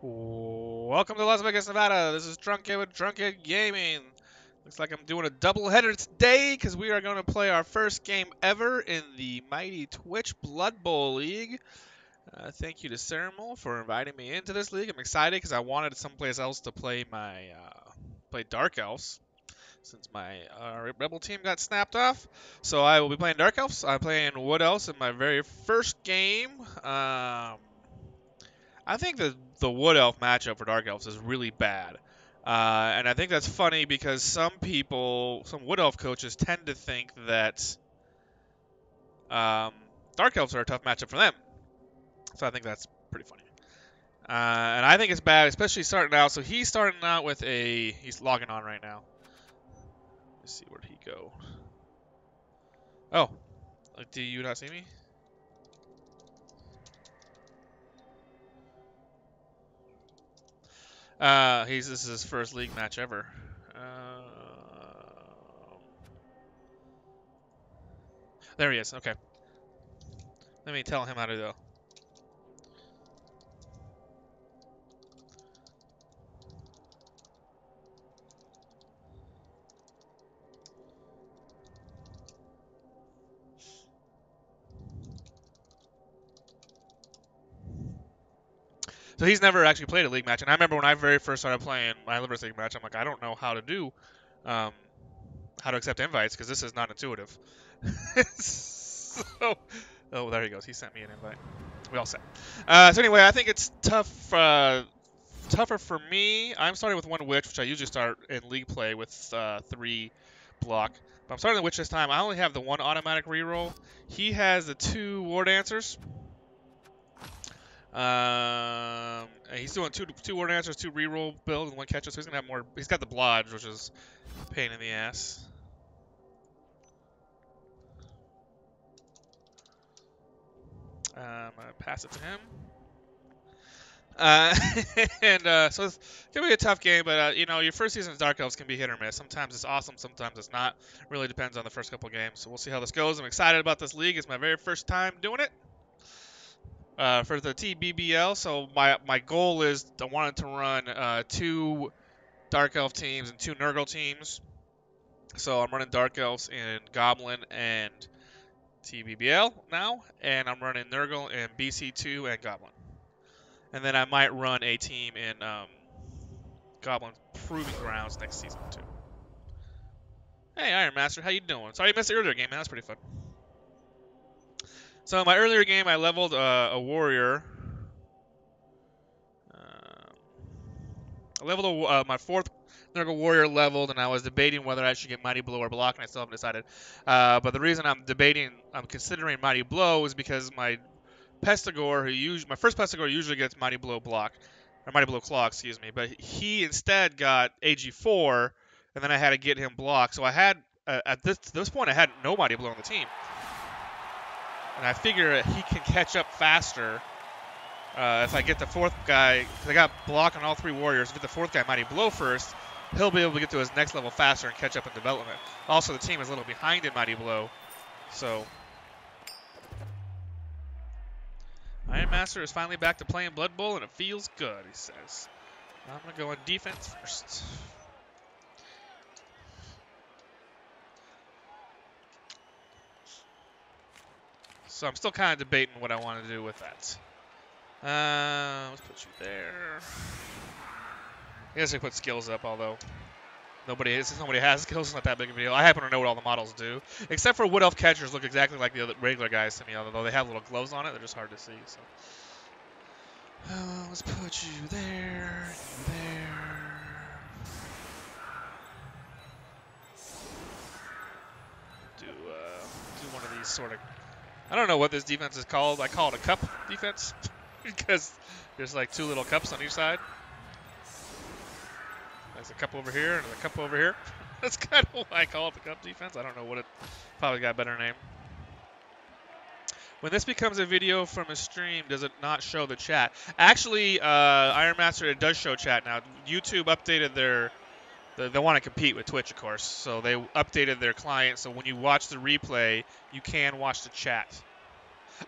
Welcome to Las Vegas, Nevada. This is Trunkhead with Trunkhead Gaming. Looks like I'm doing a doubleheader today because we are going to play our first game ever in the Mighty Twitch Blood Bowl League. Thank you to Ceremal for inviting me into this league. I'm excited because I wanted someplace else to play play Dark Elves since my Rebel team got snapped off. So I will be playing Dark Elves. I'm playing Wood Elves in my very first game. I think the Wood Elf matchup for Dark Elves is really bad. And I think that's funny because some Wood Elf coaches tend to think that um, Dark Elves are a tough matchup for them. So I think that's pretty funny. And I think it's bad, especially starting out. So he's starting out with he's logging on right now. Let's see, where'd he go? Oh, do you not see me? This is his first league match ever. There he is. Okay. Let me tell him how to go. So he's never actually played a league match, and I remember when I very first started playing my Livers League match, I'm like, I don't know how to do, how to accept invites because this is not intuitive. So, oh, there he goes. He sent me an invite. We all set. So anyway, I think it's tougher for me. I'm starting with one witch, which I usually start in league play with 3 block. But I'm starting the witch this time. I only have the 1 automatic reroll. He has the 2 war dancers. He's doing two word answers, 2 reroll build, and 1 catcher, so he's gonna have more. He's got the blodge, which is a pain in the ass. I'm gonna pass it to him. Uh, so it's gonna be a tough game, but you know, your first season's Dark Elves can be hit or miss. Sometimes it's awesome, sometimes it's not. Really depends on the first couple games. So we'll see how this goes. I'm excited about this league. It's my very first time doing it. For the TBBL, so my goal is I wanted to run 2 Dark Elf teams and 2 Nurgle teams. So I'm running Dark Elves in Goblin and TBBL now, and I'm running Nurgle in BC2 and Goblin. And then I might run a team in Goblin Proving Grounds next season too. Hey, Iron Master, how you doing? Sorry you missed the earlier game, man. That's pretty fun. So in my earlier game, I leveled a warrior. I leveled my 4th Nurgle Warrior leveled, and I was debating whether I should get Mighty Blow or Block, and I still haven't decided. But the reason I'm considering Mighty Blow is because my Pestigore, my first Pestigore usually gets Mighty Blow Block, or Mighty Blow Claw, excuse me, but he instead got AG4, and then I had to get him Block. So I had, at this point, I had no Mighty Blow on the team. And I figure he can catch up faster if I get the 4th guy, because I got Block on all 3 warriors. If I get the 4th guy Mighty Blow first, he'll be able to get to his next level faster and catch up in development. Also, the team is a little behind in Mighty Blow, so Iron Master is finally back to playing Blood Bowl, and it feels good, he says. I'm going to go on defense first. So I'm still kind of debating what I want to do with that. Let's put you there. I guess I put skills up, although nobody has skills. It's not that big of a deal. I happen to know what all the models do, except for Wood Elf catchers look exactly like the other regular guys to me, although they have little gloves on it. They're just hard to see. So let's put you there, there. Do one of these sort of. I don't know what this defense is called. I call it a cup defense because there's like 2 little cups on each side. There's a cup over here and a cup over here. That's kind of why I call it the cup defense. I don't know what it. Probably got a better name. When this becomes a video from a stream, does it not show the chat? Actually, Iron Master, it does show chat now. YouTube updated they want to compete with Twitch, of course, so they updated their client, so when you watch the replay, you can watch the chat.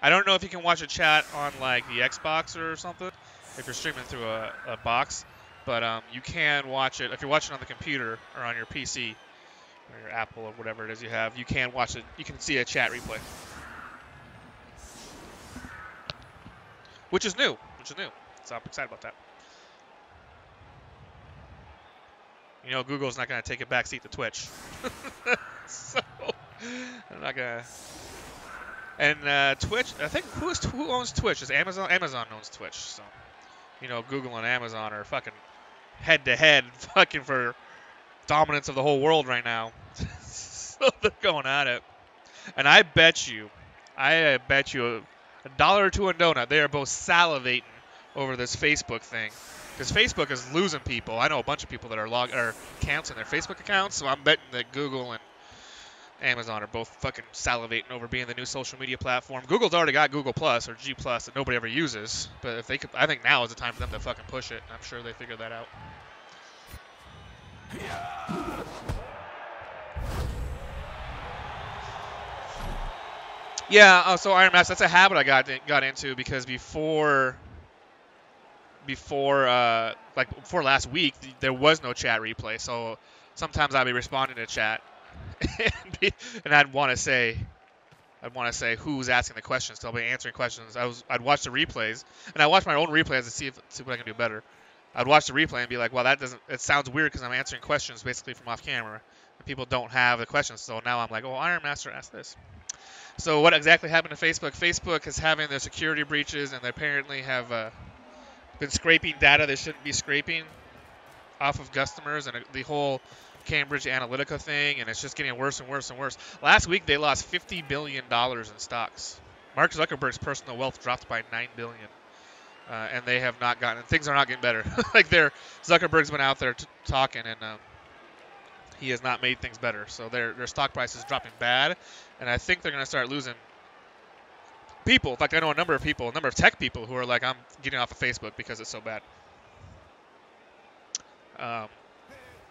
I don't know if you can watch a chat on, like, the Xbox or something, if you're streaming through a box. But you can watch it if you're watching on the computer or on your PC or your Apple or whatever it is you have. You can watch it. You can see a chat replay, which is new. So I'm excited about that. You know, Google's not going to take a backseat to Twitch. So I'm not gonna. And Twitch, I think who owns Twitch? Is Amazon? Amazon owns Twitch. So you know, Google and Amazon are fucking head to head, fucking for dominance of the whole world right now. So they're going at it. And I bet you $1 or two a donut, they are both salivating over this Facebook thing. Because Facebook is losing people. I know a bunch of people that are canceling their Facebook accounts, so I'm betting that Google and Amazon are both fucking salivating over being the new social media platform. Google's already got Google Plus or G Plus that nobody ever uses, but if they could, I think now is the time for them to fucking push it. I'm sure they figured that out. Yeah, so Iron Mask, that's a habit I got into because before last week, there was no chat replay. So sometimes I'd be responding to chat, and I'd want to say who's asking the questions. So I'll be answering questions. I'd watch the replays, and I watch my own replays to see what I can do better. I'd watch the replay and be like, well, it sounds weird because I'm answering questions basically from off camera, and people don't have the questions. So now I'm like, oh, Iron Master asked this. So what exactly happened to Facebook? Facebook is having their security breaches, and they apparently have been scraping data they shouldn't be scraping off of customers, and the whole Cambridge Analytica thing, and it's just getting worse and worse and worse. Last week they lost $50 billion in stocks. Mark Zuckerberg's personal wealth dropped by $9 billion, and they have not gotten. Things are not getting better. Zuckerberg's been out there talking, and he has not made things better. So their stock price is dropping bad, and I think they're going to start losing people. In fact, I know a number of tech people who are like, I'm getting off of Facebook because it's so bad.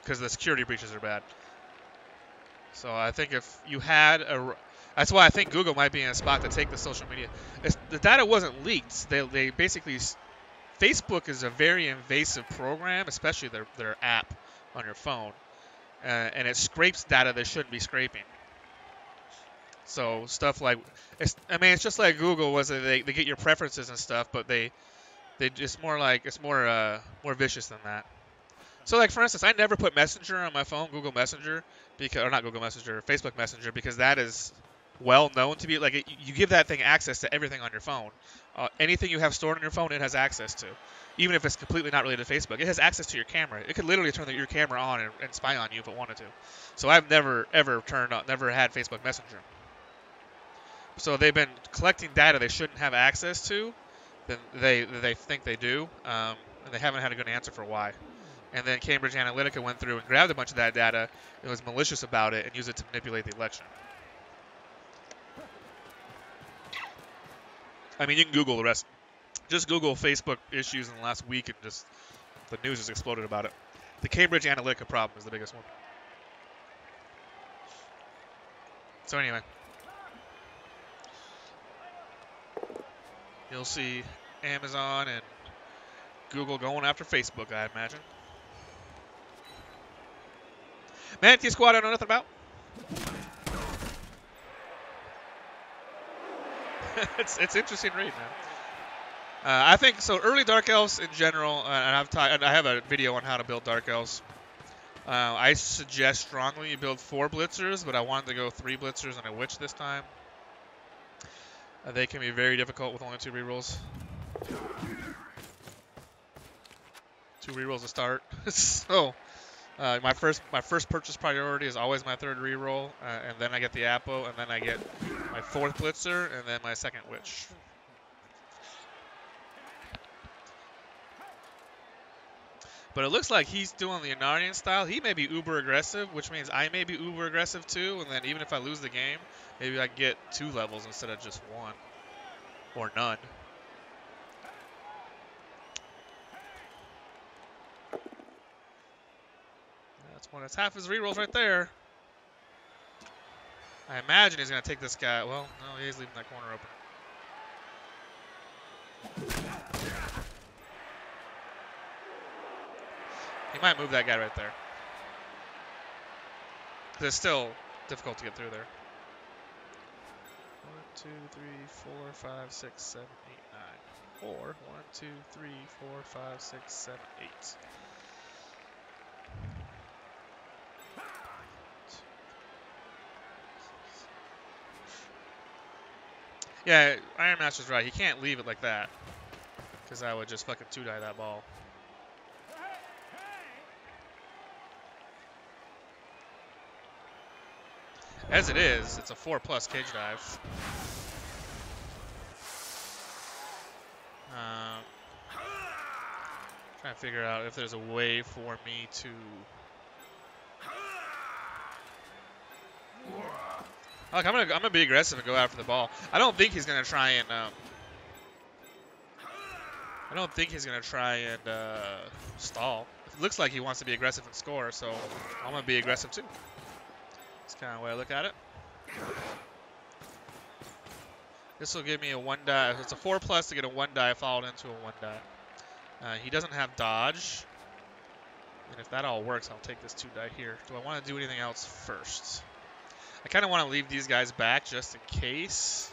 Because the security breaches are bad. So I think if you had that's why I think Google might be in a spot to take the social media. The data wasn't leaked. They basically, Facebook is a very invasive program, especially their app on your phone, and it scrapes data they shouldn't be scraping. So stuff like, it's just like Google was. They get your preferences and stuff, but they just more vicious than that. So, like, for instance, I never put Messenger on my phone, Google Messenger, or not Google Messenger, Facebook Messenger, because that is well known to be, like, you give that thing access to everything on your phone. Anything you have stored on your phone, it has access to. Even if it's completely not related to Facebook, it has access to your camera. It could literally turn your camera on and spy on you if it wanted to. So I've never had Facebook Messenger. So they've been collecting data they shouldn't have access to, then they think they do, and they haven't had a good answer for why. And then Cambridge Analytica went through and grabbed a bunch of that data and was malicious about it and used it to manipulate the election. I mean, you can Google the rest. Just Google Facebook issues in the last week and just the news has exploded about it. The Cambridge Analytica problem is the biggest one. So anyway, you'll see Amazon and Google going after Facebook, I imagine. Maniteesquad, I know nothing about. it's interesting read, man. I think so. Early Dark Elves in general, and I have a video on how to build Dark Elves. I suggest strongly you build 4 blitzers, but I wanted to go 3 blitzers and a witch this time. They can be very difficult with only 2 rerolls. 2 rerolls to start. So my first purchase priority is always my 3rd reroll, and then I get the Apo, and then I get my 4th blitzer, and then my 2nd witch. But it looks like he's doing the Inarian style. He may be uber aggressive, which means I may be uber aggressive too. And then even if I lose the game, maybe I get 2 levels instead of just 1 or none. That's half his rerolls right there. I imagine he's going to take this guy. Well, no, he's leaving that corner open. He might move that guy right there. Because it's still difficult to get through there. 1, 2, 3, 4, 5, 6, 7, 8, 9. Or 1, 2, 3, 4, 5, 6, 7, 8. Yeah, Iron Master's right. He can't leave it like that. Because I would just fucking 2-die that ball. As it is, it's a 4+ cage dive. Trying to figure out if there's a way for me to... Look, I'm gonna be aggressive and go after the ball. I don't think he's gonna try and stall. It looks like he wants to be aggressive and score, so I'm gonna be aggressive too. That's kind of the way I look at it. This will give me a 1-die. It's a 4+ to get a 1-die followed into a 1-die. He doesn't have dodge. And if that all works, I'll take this 2-die here. Do I want to do anything else first? I kind of want to leave these guys back just in case.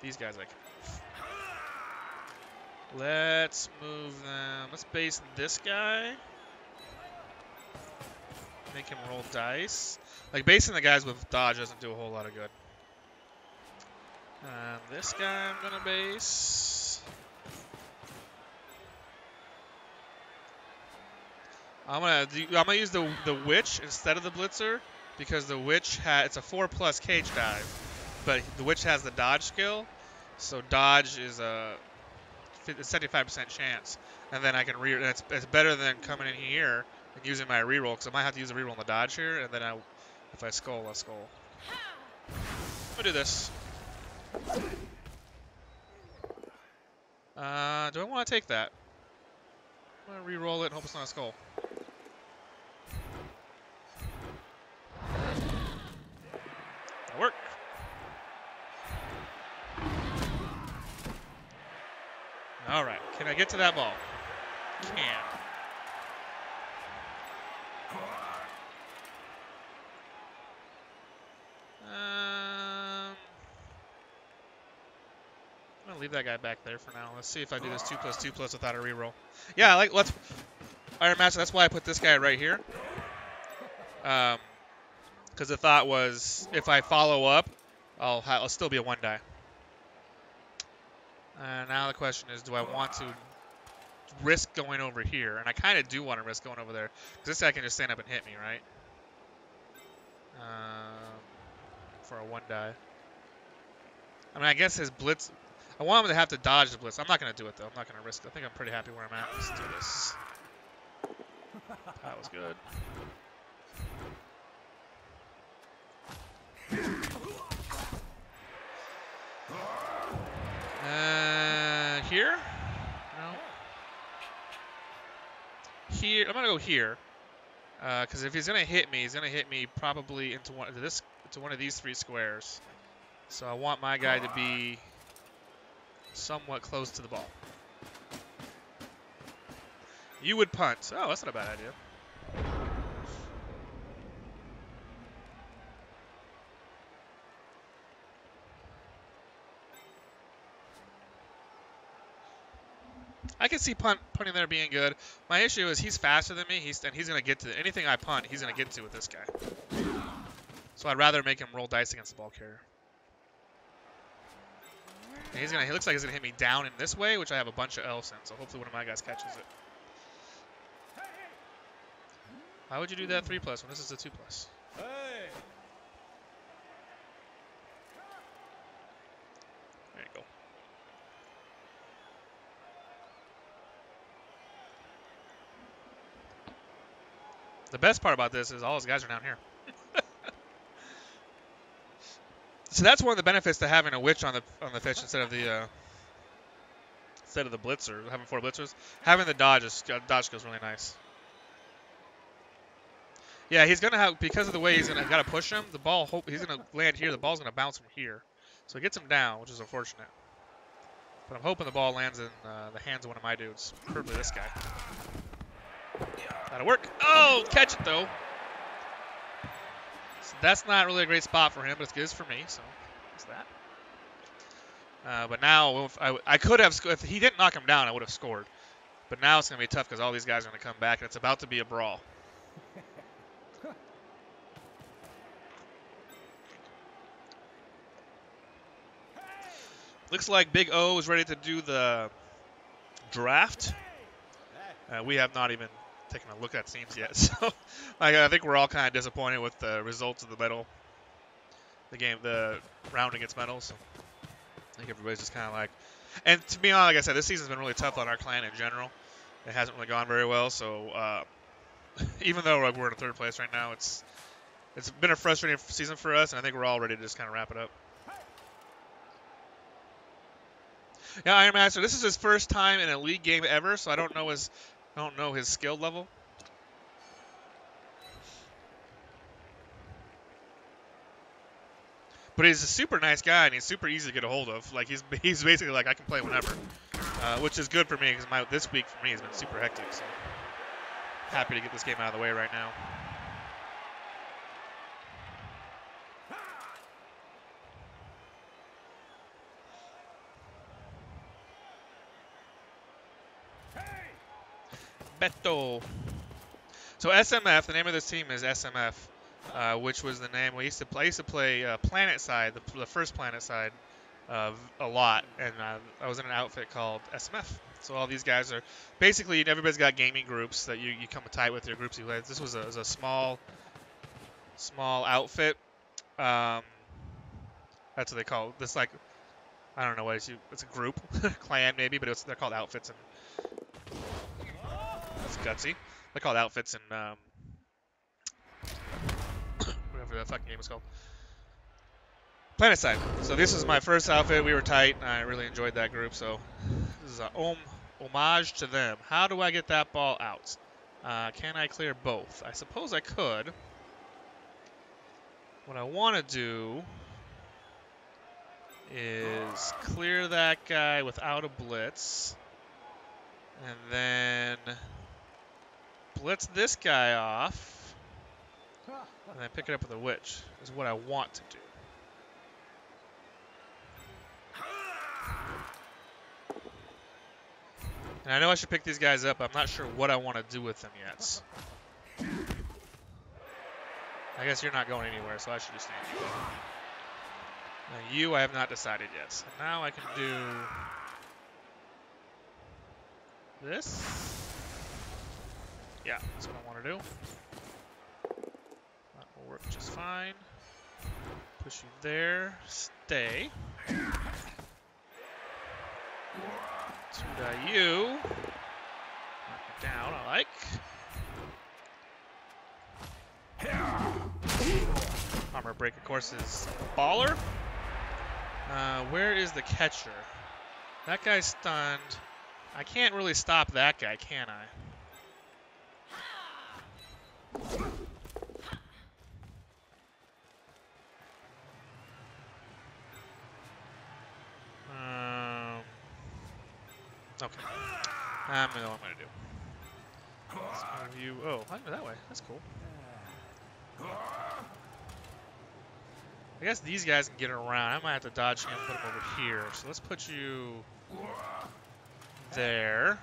These guys I can move. Let's move them. Let's base this guy. Make him roll dice. Like, basing the guys with dodge doesn't do a whole lot of good. This guy I'm going to base. I'm gonna use the witch instead of the blitzer because the witch it's a 4+ cage dive, but the witch has the dodge skill, so dodge is a 75% chance, and then I can it's better than coming in here and using my reroll because I might have to use a reroll on the dodge here, and then if I skull, I'll skull. I'm gonna do this. Do I want to take that? I'm gonna reroll it and hope it's not a skull. Work. All right. Can I get to that ball? Can. I'm gonna leave that guy back there for now. Let's see if I do this 2+2+ without a reroll. Yeah, let's Iron Master. That's why I put this guy right here. Because the thought was, if I follow up, I'll still be a 1-die. Now the question is, do I want to risk going over here? And I kind of do want to risk going over there. Because this guy can just stand up and hit me, right? For a 1-die. I mean, I guess his blitz... I want him to have to dodge the blitz. I'm not going to do it, though. I'm not going to risk it. I think I'm pretty happy where I'm at. Let's do this. That was good. Here? No. Here. I'm gonna go here. Because if he's gonna hit me, he's gonna hit me probably into one of these 3 squares. So I want my guy to be somewhat close to the ball. You would punt. Oh, that's not a bad idea. I can see punting there being good. My issue is he's faster than me. He's going to get to anything I punt. He's going to get to with this guy. So I'd rather make him roll dice against the ball carrier. And he looks like he's going to hit me down in this way, which I have a bunch of elves in. So hopefully one of my guys catches it. Why would you do that 3+ when this is a 2+? Hey. There you go. The best part about this is all his guys are down here. So that's one of the benefits to having a witch on the pitch instead of the blitzer, having 4 blitzers. Having the dodge goes really nice. Yeah, he's gonna have, because of the way he's gotta push him. The ball, he's gonna land here. The ball's gonna bounce from here, so it gets him down, which is unfortunate. But I'm hoping the ball lands in the hands of one of my dudes. Preferably this guy. That'll work. Oh, catch it though. So that's not really a great spot for him, but it's good for me. So that's that. But now, if I could have, if he didn't knock him down, I would have scored. But now it's going to be tough because all these guys are going to come back, and it's about to be a brawl. Looks like Big O is ready to do the draft. We have not even taken a look at teams yet, so I think we're all kind of disappointed with the results of the round against medals. So I think everybody's just kind of like, and to be honest, like I said, this season's been really tough on our clan in general. It hasn't really gone very well, so even though we're in third place right now, it's been a frustrating season for us, and I think we're all ready to just kind of wrap it up. Yeah, Iron Master. This is his first time in a league game ever, so I don't know his skill level. But he's a super nice guy, and he's super easy to get a hold of. Like he's basically like I can play whenever, which is good for me because this week for me has been super hectic. So happy to get this game out of the way right now. Beto. So SMF, the name of this team is SMF, which was the name we used to play. I used to play Planet Side, the first Planet Side, a lot, and I was in an outfit called SMF. So all these guys are basically everybody's got gaming groups that you come tight with your groups. This was a small outfit. That's what they call this. Like I don't know what it's a group, clan maybe, but they're called outfits and. That's gutsy. They're called outfits and whatever that fucking game is called. Planet Side. So this is my first outfit. We were tight, and I really enjoyed that group. So this is a homage to them. How do I get that ball out? Can I clear both? I suppose I could. What I want to do is clear that guy without a blitz, and then blitz this guy off, and then pick it up with a witch, is what I want to do. And I know I should pick these guys up, but I'm not sure what I want to do with them yet. I guess you're not going anywhere, so I should just stand you. Now you, I have not decided yet. So now I can do this. Yeah, that's what I want to do. That will work just fine. Push you there. Stay. You. Knock it down, I like. Armor break, of course, is baller. Where is the catcher? That guy's stunned. I can't really stop that guy, can I? Okay. I know what I'm going to do. Let's move you. Oh, I can go that way. That's cool. I guess these guys can get around. I might have to dodge him and put him over here. So let's put you there.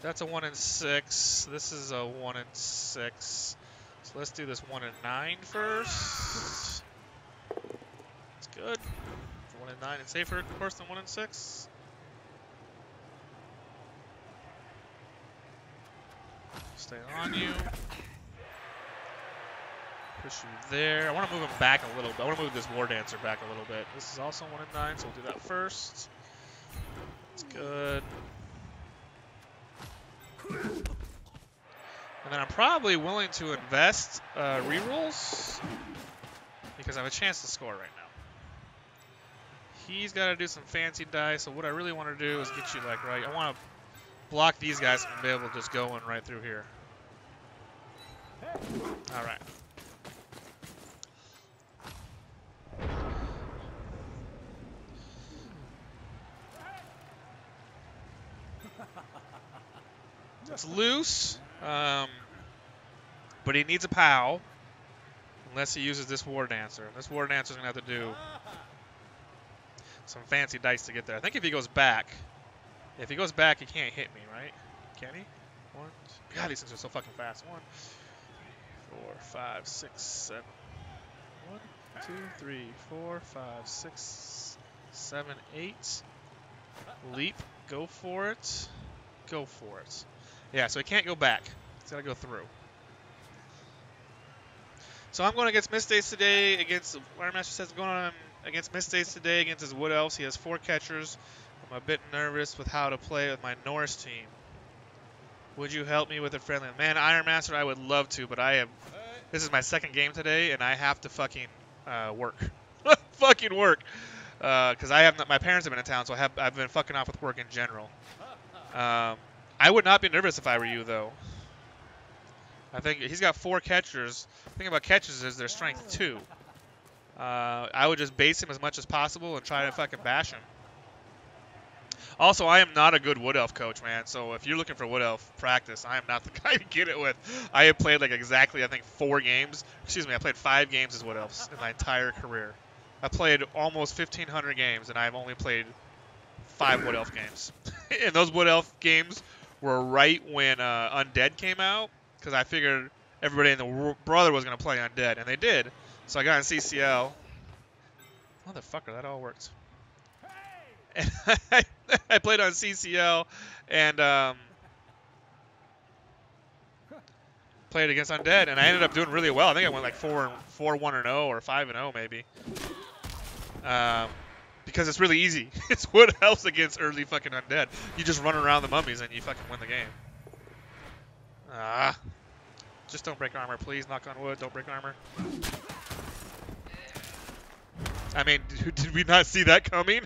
That's a 1 in 6. This is a 1 in 6. So let's do this 1 in 9 first. That's good. 1 in 9 and safer, of course, than 1 in 6. Stay on you. Push you there. I want to move him back a little bit. I want to move this War Dancer back a little bit. This is also 1 in 9, so we'll do that first. That's good. And then I'm probably willing to invest rerolls because I have a chance to score right now. He's got to do some fancy dice, so what I really want to do is get you like right. I want to block these guys from being able to just go in right through here. All right. It's loose, but he needs a POW unless he uses this War Dancer. This War Dancer's going to have to do some fancy dice to get there. I think if he goes back, he can't hit me, right? Can he? One, two, God, these things are so fucking fast. 1, 4, 5, 6, 7. 1, 2, 3, 4, 5, 6, 7, 8. Leap. Go for it. Go for it. Yeah, so he can't go back. He's got to go through. So I'm going against Misdays today. Against Iron Master says going on against Misdays today against his Wood Elves. He has 4 catchers. I'm a bit nervous with how to play with my Norse team. Would you help me with a friendly? Man, Iron Master, I would love to, but this is my second game today, and I have to fucking work. Fucking work. Because my parents have been in town, so I've been fucking off with work in general. I would not be nervous if I were you, though. I think he's got 4 catchers. The thing about catchers is their strength 2. I would just base him as much as possible and try to fucking bash him. Also, I am not a good Wood Elf coach, man. So if you're looking for Wood Elf practice, I am not the guy to get it with. I have played like exactly, I think, 4 games. Excuse me, I played 5 games as Wood Elves in my entire career. I played almost 1,500 games, and I've only played 5 Wood Elf games. And those Wood Elf games were right when Undead came out, because I figured everybody in the brother was going to play Undead, and they did. So I got in CCL. Motherfucker, that all worked. And I played on CCL and played against Undead, and I ended up doing really well. I think I went like 4-1-0 or 5-0 maybe. Because it's really easy. It's Wood Elves against early fucking Undead. You just run around the mummies and you fucking win the game. Just don't break armor, please. Knock on wood. Don't break armor. I mean, did we not see that coming?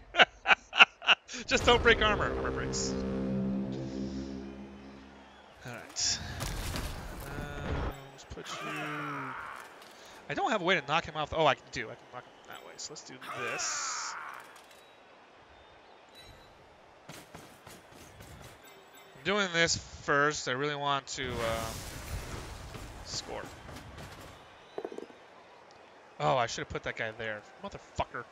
Just don't break armor. Armor breaks. Alright. Let's put you... I don't have a way to knock him off. Oh, I can do. I can knock him that way. So let's do this. I'm doing this first. I really want to score. Oh, I should have put that guy there. Motherfucker.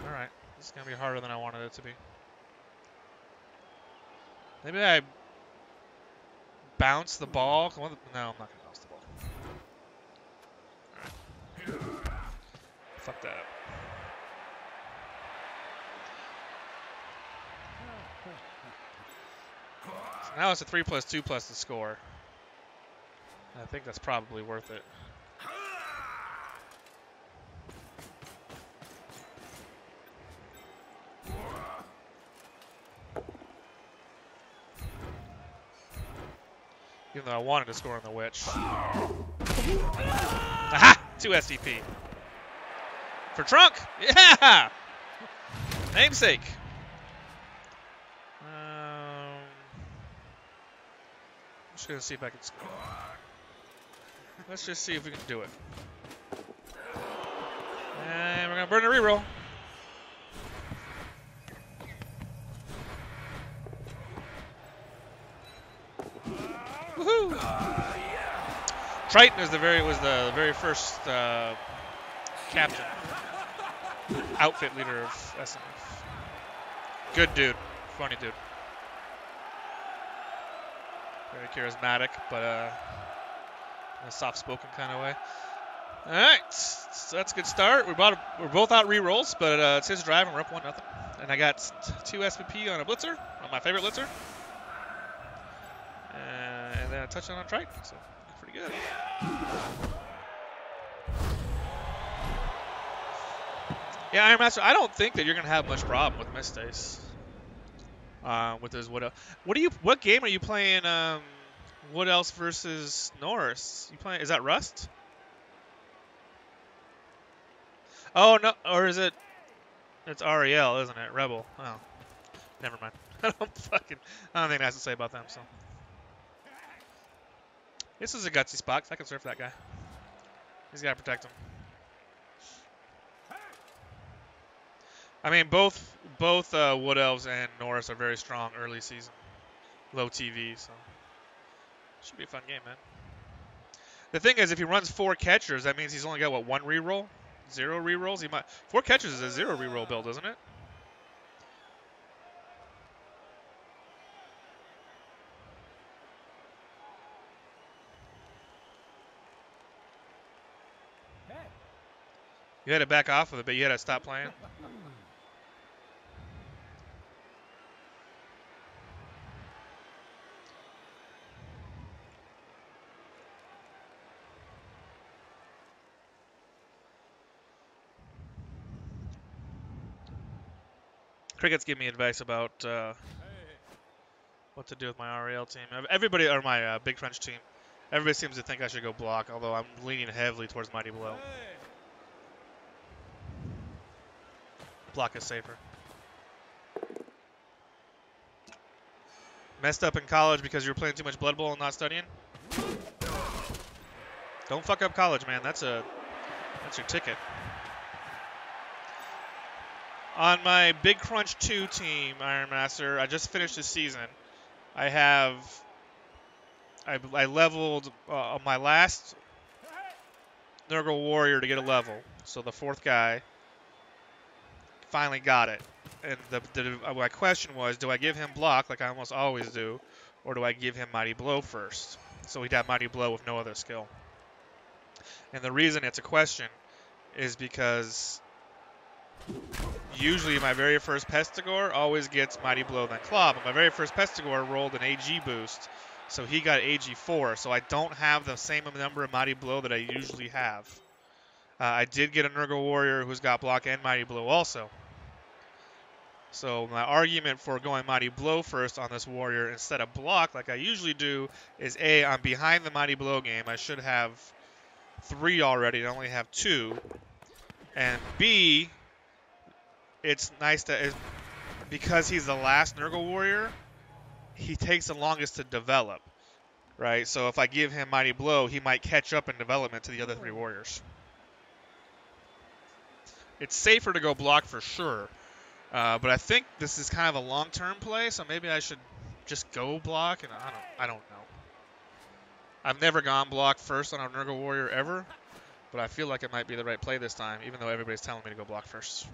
Alright. This is going to be harder than I wanted it to be. Maybe I bounce the ball. No, I'm not going to bounce the ball. Alright. Fuck that up. So now it's a 3+2 plus the score. I think that's probably worth it. Even though I wanted to score on the witch. Aha! 2 SDP. For Trunk! Yeah! Namesake. I'm just going to see if I can score. Let's just see if we can do it. And we're going to burn a reroll. Woohoo! Triton was the very first captain, outfit leader of SMF. Good dude, funny dude. Very charismatic, but in a soft-spoken kind of way. All right, so that's a good start. We're both out re-rolls, but it's his drive, and we're up 1-0. And I got 2 SVP on a blitzer, on my favorite blitzer. And then a touchdown on Triton, so pretty good. Yeah, Iron Master, I don't think that you're going to have much problem with Misdays. With his Wood Elf. What game are you playing Wood Elves versus Norse? You playing, is that Rust? Oh, no, or is it, it's REL, isn't it? Rebel. Oh, never mind. I don't think that has to say about them, so. This is a gutsy spot, 'cause I can surf that guy. He's got to protect him. I mean, both Wood Elves and Norse are very strong early season. Low TV, so. Should be a fun game, man. The thing is, if he runs 4 catchers, that means he's only got, what, 1 reroll? 0 rerolls? He might 4 catchers is a 0 reroll build, isn't it? You had to back off of it, but you had to stop playing. Cricket's giving me advice about what to do with my REL team. Everybody, or my Big Crunch team, everybody seems to think I should go block, although I'm leaning heavily towards Mighty Blow. Block is safer. Messed up in college because you were playing too much Blood Bowl and not studying? Don't fuck up college, man. That's your ticket. On my Big Crunch 2 team, Iron Master, I just finished the season. I leveled my last Nurgle Warrior to get a level. So the 4th guy finally got it. And my question was, do I give him block like I almost always do, or do I give him Mighty Blow first? So he'd have Mighty Blow with no other skill. And the reason it's a question is because usually my very first Pestigore always gets Mighty Blow then Claw, but my very first Pestigore rolled an AG boost, so he got AG 4, so I don't have the same number of Mighty Blow that I usually have. I did get a Nurgle Warrior who's got block and Mighty Blow also. So my argument for going Mighty Blow first on this Warrior instead of block like I usually do is A, I'm behind the Mighty Blow game. I should have 3 already. I only have 2. And B, it's nice that because he's the last Nurgle Warrior, he takes the longest to develop, right? So if I give him Mighty Blow, he might catch up in development to the other 3 Warriors. It's safer to go block for sure. But I think this is kind of a long-term play, so maybe I should just go block. And I don't know. I've never gone block first on a Nurgle Warrior ever, but I feel like it might be the right play this time, even though everybody's telling me to go block first.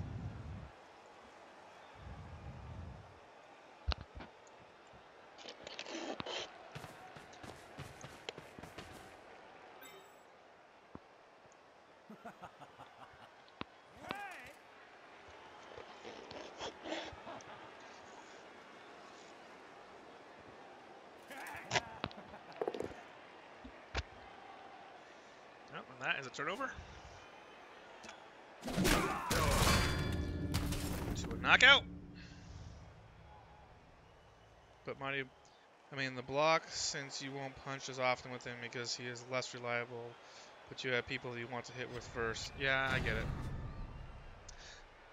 And that is a turnover. To a knockout. But the block, since you won't punch as often with him because he is less reliable, but you have people you want to hit with first. Yeah, I get it.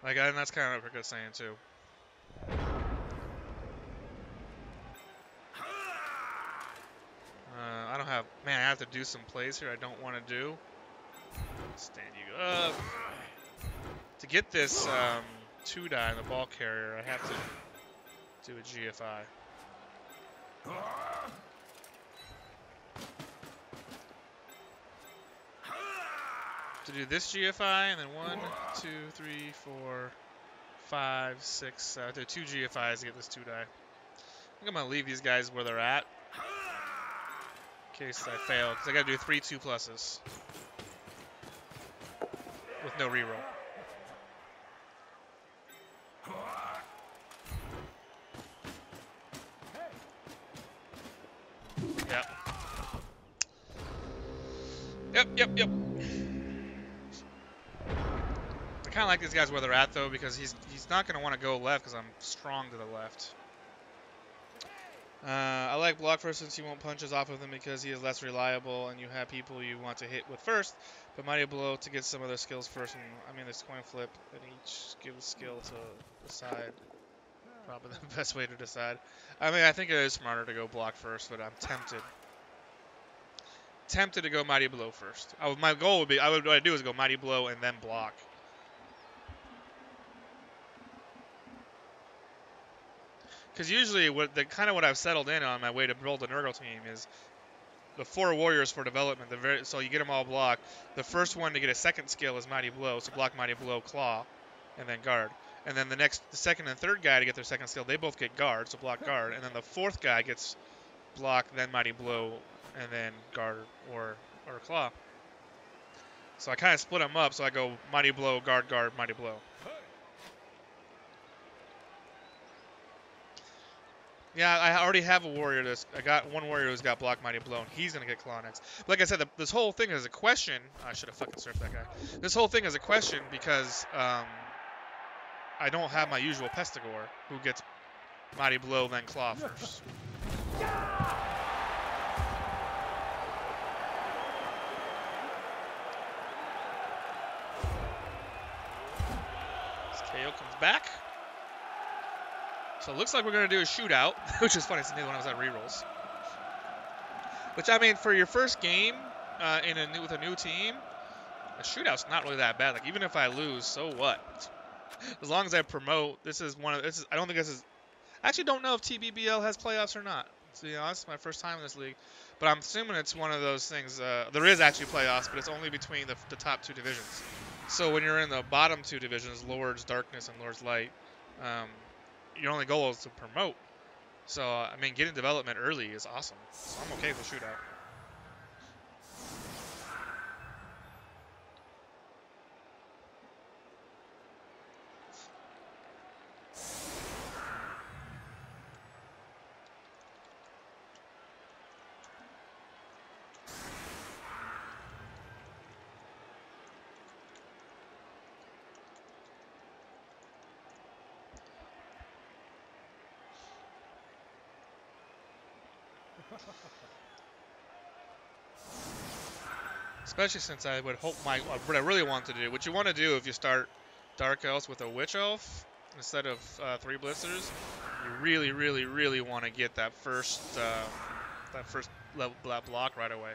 And that's kind of what Cricket's saying too. I don't have, man, I have to do some plays here I don't want to do. Stand you up. To get this 2-die in the ball carrier, I have to do a GFI. To do this GFI, and then 1, 2, 3, 4, 5, 6, 7. I do 2 GFIs to get this 2-die. I think I'm going to leave these guys where they're at. In case I fail, because I got to do 3 2+s. With no reroll. Yep. I kind of like these guys where they're at, though, because he's not going to want to go left because I'm strong to the left. I like block first since you won't punch as off of him because he is less reliable and you have people you want to hit with first, but Mighty Blow to get some of their skills first. And there's coin flip and each give a skill to decide. Probably the best way to decide. I think it is smarter to go block first, but I'm tempted. Tempted to go Mighty Blow first. My goal would be, what I do is go Mighty Blow and then block. Because usually, what I've settled in on my way to build a Nurgle team is, the 4 warriors for development. So you get them all blocked. The first one to get a second skill is Mighty Blow. So block Mighty Blow, Claw, and then guard. And then the second and third guy to get their second skill, they both get guard. So block guard. And then the fourth guy gets block, then Mighty Blow, and then guard or Claw. So I kind of split them up. So I go Mighty Blow, guard, guard, Mighty Blow. Yeah, I already have a warrior. I got one warrior who's got block Mighty Blow, and he's gonna get Claw next. But like I said, this whole thing is a question. I should have fucking surfed that guy. This whole thing is a question because I don't have my usual Pestigore who gets Mighty Blow then Claw first. This KO comes back. So it looks like we're going to do a shootout, which is funny since neither one of us had rerolls. Which, I mean, for your first game with a new team, a shootout's not really that bad. Like, even if I lose, so what? As long as I promote, I don't think this is... I actually don't know if TBBL has playoffs or not. To be honest, it's my first time in this league. But I'm assuming it's one of those things. There is actually playoffs, but it's only between the top 2 divisions. So when you're in the bottom 2 divisions, Lord's Darkness and Lord's Light, your only goal is to promote. So, I mean, getting development early is awesome. So I'm okay with the shootout. Especially since I would hope what I really want to do, what you want to do if you start Dark Elves with a Witch Elf instead of 3 Blitzers, you really, really, really want to get that first level block right away.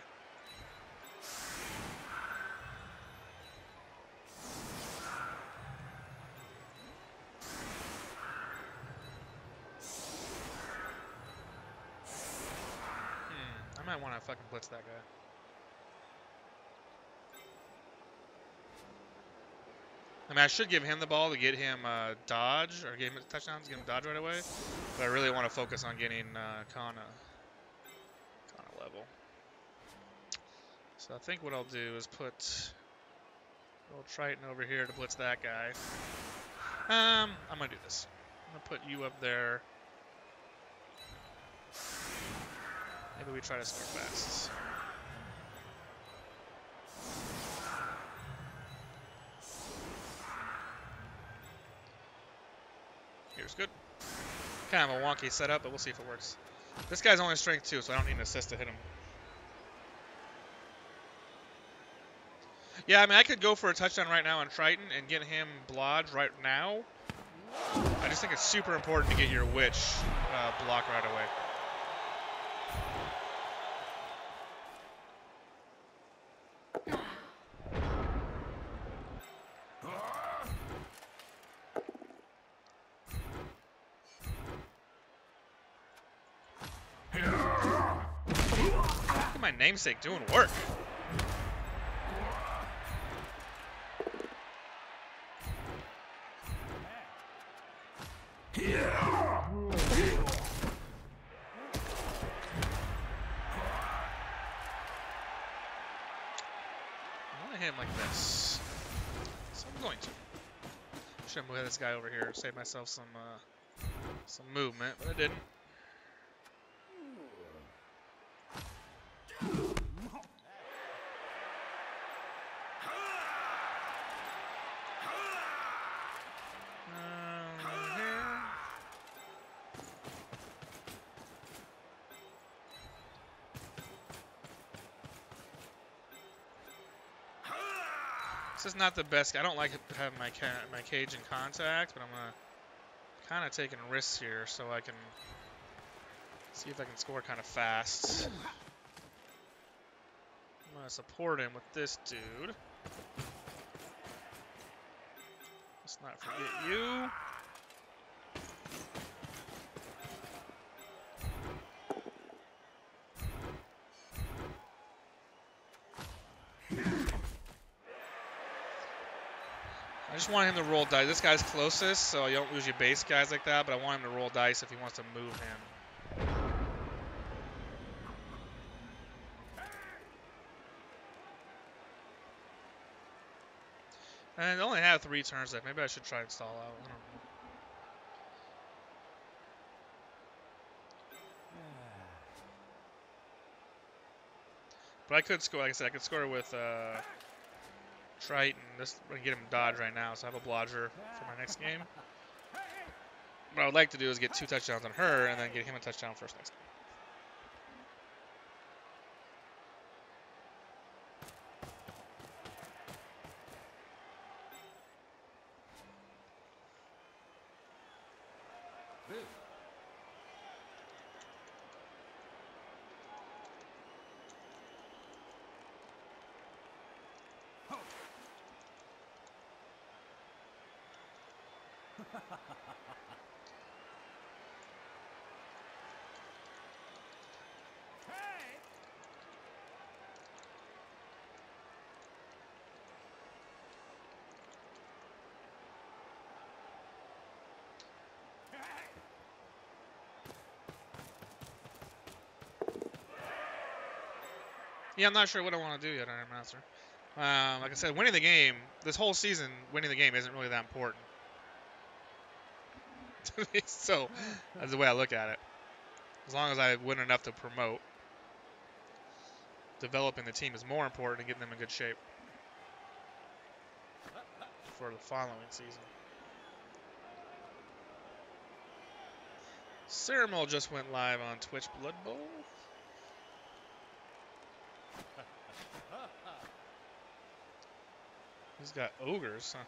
I might want to fucking blitz that guy. I mean, I should give him the ball to get him dodge, or get him touchdowns, get him dodge right away. But I really want to focus on getting Kana level. So I think what I'll do is put little Triton over here to blitz that guy. I'm going to do this. I'm going to put you up there. Maybe we try to score fast. Here's good. Kind of a wonky setup, but we'll see if it works. This guy's only strength 2, so I don't need an assist to hit him. Yeah, I mean, I could go for a touchdown right now on Triton and get him blodge right now. I just think it's super important to get your Witch block right away. Look at my namesake doing work. Him like this. So I'm going to. Should have moved this guy over here, save myself some movement, but I didn't. This is not the best. I don't like having my cage in contact, but I'm kind of taking risks here so I can see if I can score kind of fast. I'm going to support him with this dude. Let's not forget you. just want him to roll dice. This guy's closest, so you don't lose your base guys like that, but I want him to roll dice if he wants to move him. And I only have 3 turns left. Maybe I should try and stall out. I don't know. But I could score, like I said, I could score with Triton. This and get him dodge right now, so I have a blodger for my next game. What I would like to do is get 2 touchdowns on her and then get him a touchdown first next game. Yeah, I'm not sure what I want to do yet, Iron Master. Like I said, winning the game, this whole season, winning the game isn't really that important. So, that's the way I look at it. As long as I win enough to promote, developing the team is more important and getting them in good shape for the following season. Ceremonial just went live on Twitch Blood Bowl. He's got ogres, huh?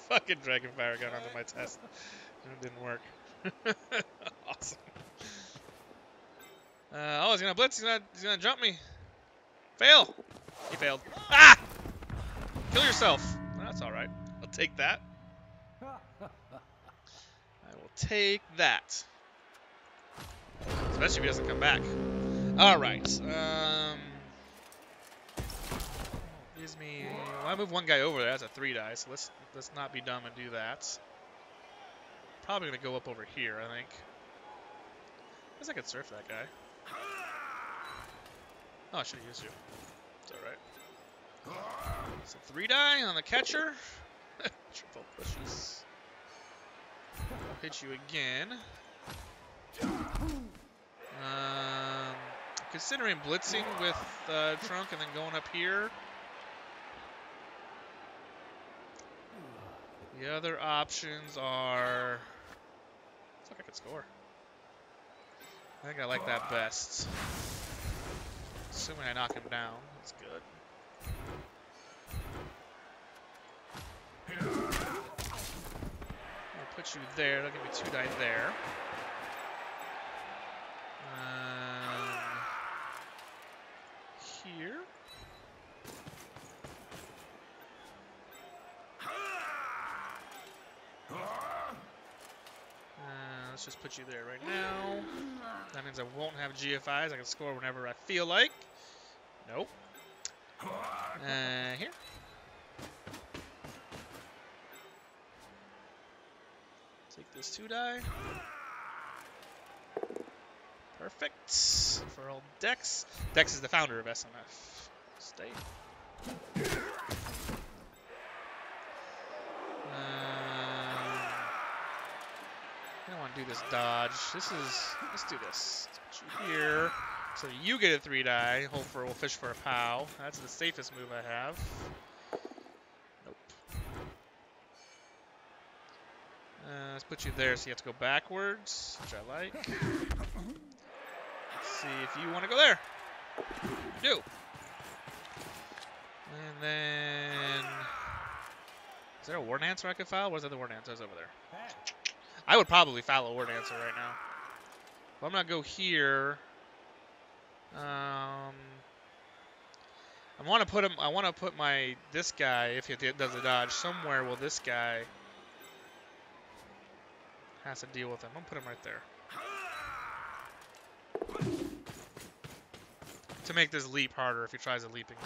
Fucking Dragonfire got onto my test. It didn't work. Awesome. Oh, he's gonna blitz. He's gonna jump me. Fail. He failed. Ah! Kill yourself. That's all right. I'll take that. I will take that. Especially if he doesn't come back. All right. Gives me. Well, I move one guy over there. That's a 3 die. So let's not be dumb and do that. Probably gonna go up over here. I think. I guess I could surf that guy. Oh, I should have used you. It's all right. So 3 die on the catcher. Triple pushes. I'll hit you again. Considering blitzing with Trunk and then going up here. The other options are. Looks like I could score. I think I like that best. Assuming I knock him down. That's good. I'll put you there. That'll give me 2 die there. Here. Let's just put you there right now. That means I won't have GFIs. I can score whenever I feel like. Nope. Here. Take this 2 die. Perfect. For old Dex. Dex is the founder of SMF. Stay. I don't want to do this dodge. Let's do this. Let's put you here. So you get a 3 die. Hope for we'll fish for a POW. That's the safest move I have. Nope. Let's put you there so you have to go backwards, which I like. Let's see if you want to go there. You do. And then... Is there a War Dancer I could foul? Where's the other War Dancers over there? I would probably foul a War Dancer right now. But I'm going to go here. I want to put him. I want to put this guy, if he does a dodge, somewhere where this guy has to deal with him. I'm gonna put him right there to make this leap harder if he tries a leaping.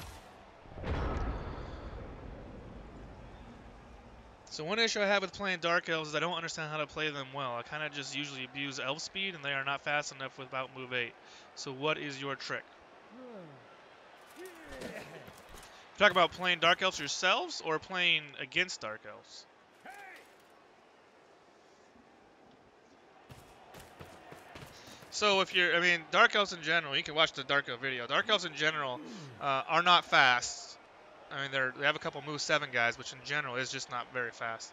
So one issue I have with playing Dark Elves is I don't understand how to play them well. I kind of just usually abuse elf speed, and they are not fast enough without move 8. So what is your trick? Talk about playing Dark Elves yourselves or playing against Dark Elves? So if you're, I mean, Dark Elves in general, you can watch the Dark Elf video. Dark Elves in general are not fast. I mean, they have a couple move 7 guys, which in general is just not very fast.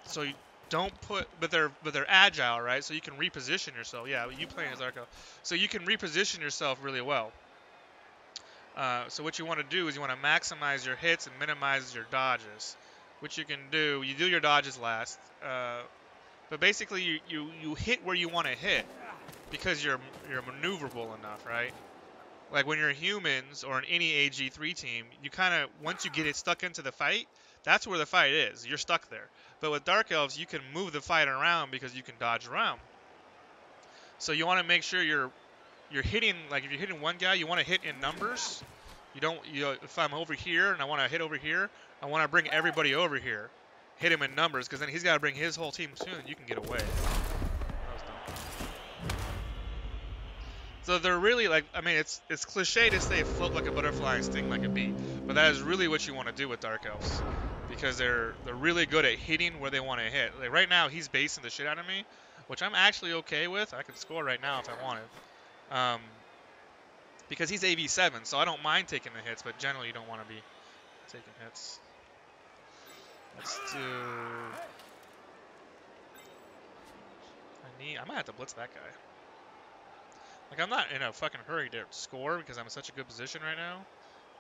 So you don't put, but they're agile, right? So you can reposition yourself. Yeah, you playing as Dark Elf, so you can reposition yourself really well. So what you want to do is you want to maximize your hits and minimize your dodges. Which you can do. You do your dodges last, but basically you hit where you want to hit because you're maneuverable enough, right? Like when you're humans or in any AG3 team, you kind of, once you get it stuck into the fight, that's where the fight is. You're stuck there. But with Dark Elves, you can move the fight around because you can dodge around. So you want to make sure you're hitting, like if you're hitting one guy, you want to hit in numbers. If I'm over here and I want to hit over here, I want to bring everybody over here. Hit him in numbers, because then he's got to bring his whole team too, and you can get away. So they're really like, I mean, it's cliche to say float like a butterfly and sting like a bee, but that is really what you want to do with Dark Elves, because they're really good at hitting where they want to hit. Like right now, he's basing the shit out of me, which I'm actually okay with. I could score right now if I wanted, because he's AV7, so I don't mind taking the hits, but generally you don't want to be taking hits. Let's do. I might have to blitz that guy. Like, I'm not in a fucking hurry to score because I'm in such a good position right now.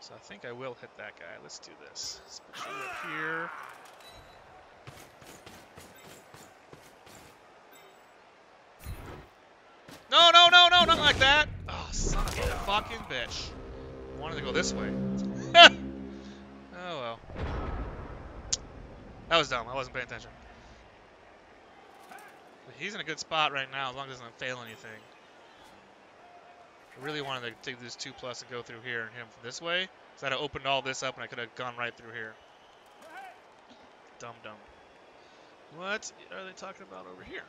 So I think I will hit that guy. Let's do this. Let's put you up here. No, not like that. Oh, son of a fucking bitch. I wanted to go this way. Oh, well. That was dumb. I wasn't paying attention. But he's in a good spot right now as long as he doesn't fail anything. I really wanted to take this 2+ and go through here and hit him this way. So I'd have opened all this up and I could have gone right through here. Dumb. What are they talking about over here?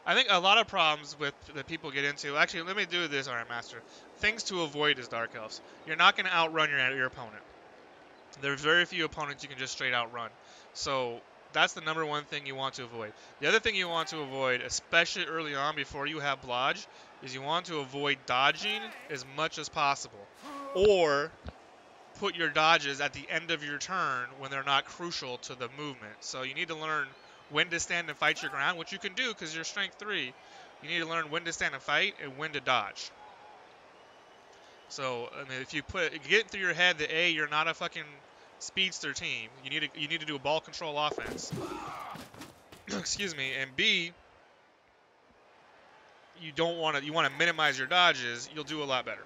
I think a lot of problems that people get into. Actually, let me do this, Iron Master. Things to avoid as Dark Elves. You're not going to outrun your opponent. There's very few opponents you can just straight outrun. So that's the number one thing you want to avoid. The other thing you want to avoid, especially early on before you have blodge, is you want to avoid dodging as much as possible. Or put your dodges at the end of your turn when they're not crucial to the movement. So you need to learn when to stand and fight your ground, which you can do because you're strength 3. You need to learn when to stand and fight and when to dodge. So I mean, if you get through your head that A, you're not a fucking speedster team. You need to do a ball control offense. Excuse me. And B, you want to minimize your dodges. You'll do a lot better.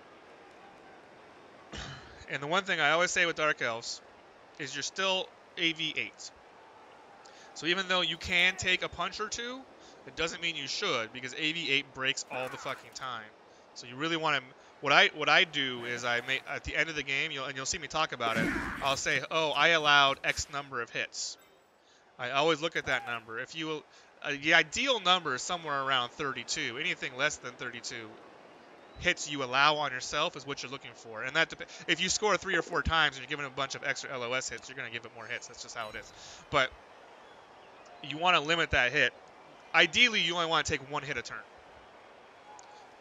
And the one thing I always say with Dark Elves is you're still AV8. So even though you can take a punch or two, it doesn't mean you should, because AV8 breaks all the fucking time. So you really want to. What I do is I make at the end of the game, you'll see me talk about it. I'll say, oh, I allowed X number of hits. I always look at that number. If you, the ideal number is somewhere around 32. Anything less than 32 hits you allow on yourself is what you're looking for. And that if you score 3 or 4 times and you're giving a bunch of extra LOS hits, you're going to give it more hits. That's just how it is. But you want to limit that hit. Ideally, you only want to take 1 hit a turn.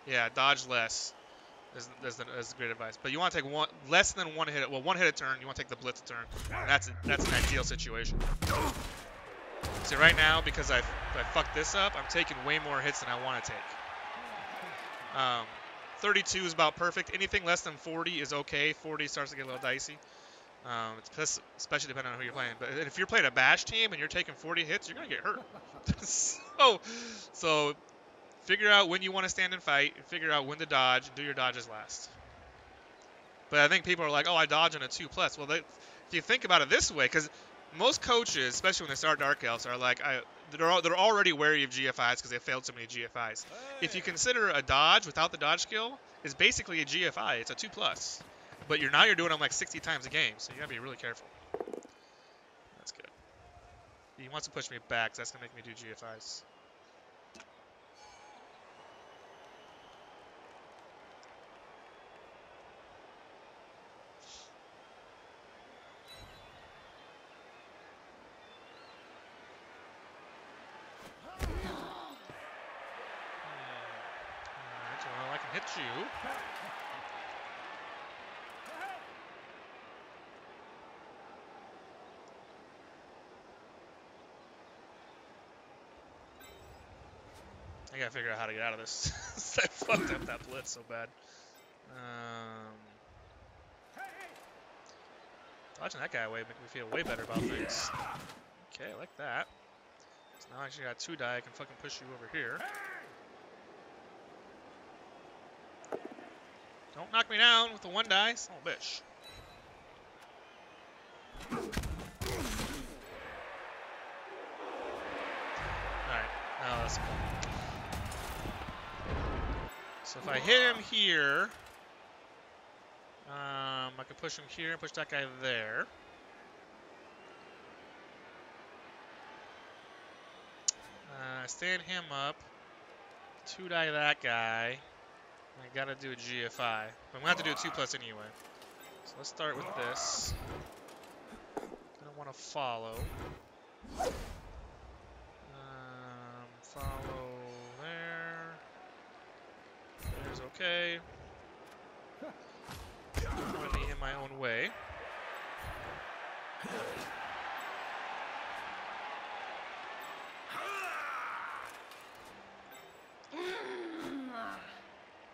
Yeah, dodge less. That's great advice. But you want to take less than 1 hit. Well, 1 hit a turn. You want to take the blitz a turn. And that's an ideal situation. See, right now, because I fucked this up, I'm taking way more hits than I want to take. 32 is about perfect. Anything less than 40 is okay. 40 starts to get a little dicey. Especially depending on who you're playing. But if you're playing a bash team and you're taking 40 hits, you're gonna get hurt. so figure out when you want to stand and fight. Figure out when to dodge. And do your dodges last. But I think people are like, oh, I dodge on a 2+. Well, if you think about it this way, because most coaches, especially when they start Dark Elves, are like, they're already wary of GFIs because they failed so many GFIs. If you consider a dodge without the dodge skill, is basically a GFI. It's a 2+. But you're doing them like 60 times a game, so you gotta be really careful. That's good. He wants to push me back, so that's gonna make me do GFIs. Alright, well, I can hit you. I gotta figure out how to get out of this. I fucked up that blitz so bad. Dodging that guy away makes me feel way better about things. Okay, I like that. So now I actually got 2 die. I can fucking push you over here. Don't knock me down with the 1 die. Son of a bitch. Alright, now that's cool. So if I hit him here, I can push him here and push that guy there. Stand him up. 2 die that guy. I gotta do a GFI. But I'm gonna have to do a 2+ anyway. So let's start with this. Gonna want to follow. Follow there. There's okay. Put me in my own way.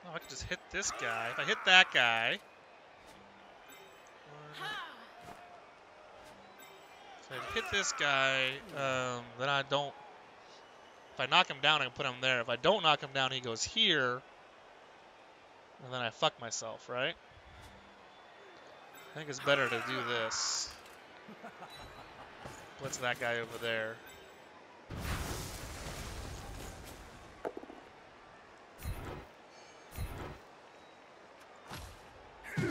Oh, I could just hit this guy. If I hit that guy. If I hit this guy, then I don't. If I knock him down, I can put him there. If I don't knock him down, he goes here. And then I fuck myself, right? I think it's better to do this. Blitz that guy over there. That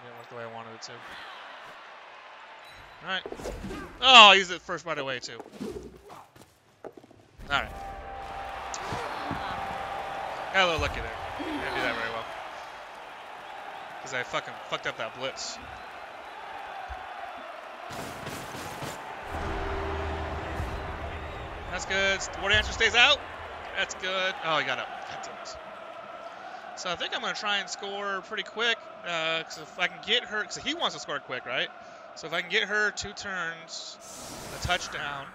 didn't work the way I wanted it to. Alright. Oh, I used it first right away, too. Alright. Got a little lucky there. I didn't do that very well. Because I fucking fucked up that blitz. That's good. The War Answer stays out. That's good. Oh, he got up. So I think I'm going to try and score pretty quick. Because if I can get her... Because he wants to score quick, right? So if I can get her 2 turns, a touchdown,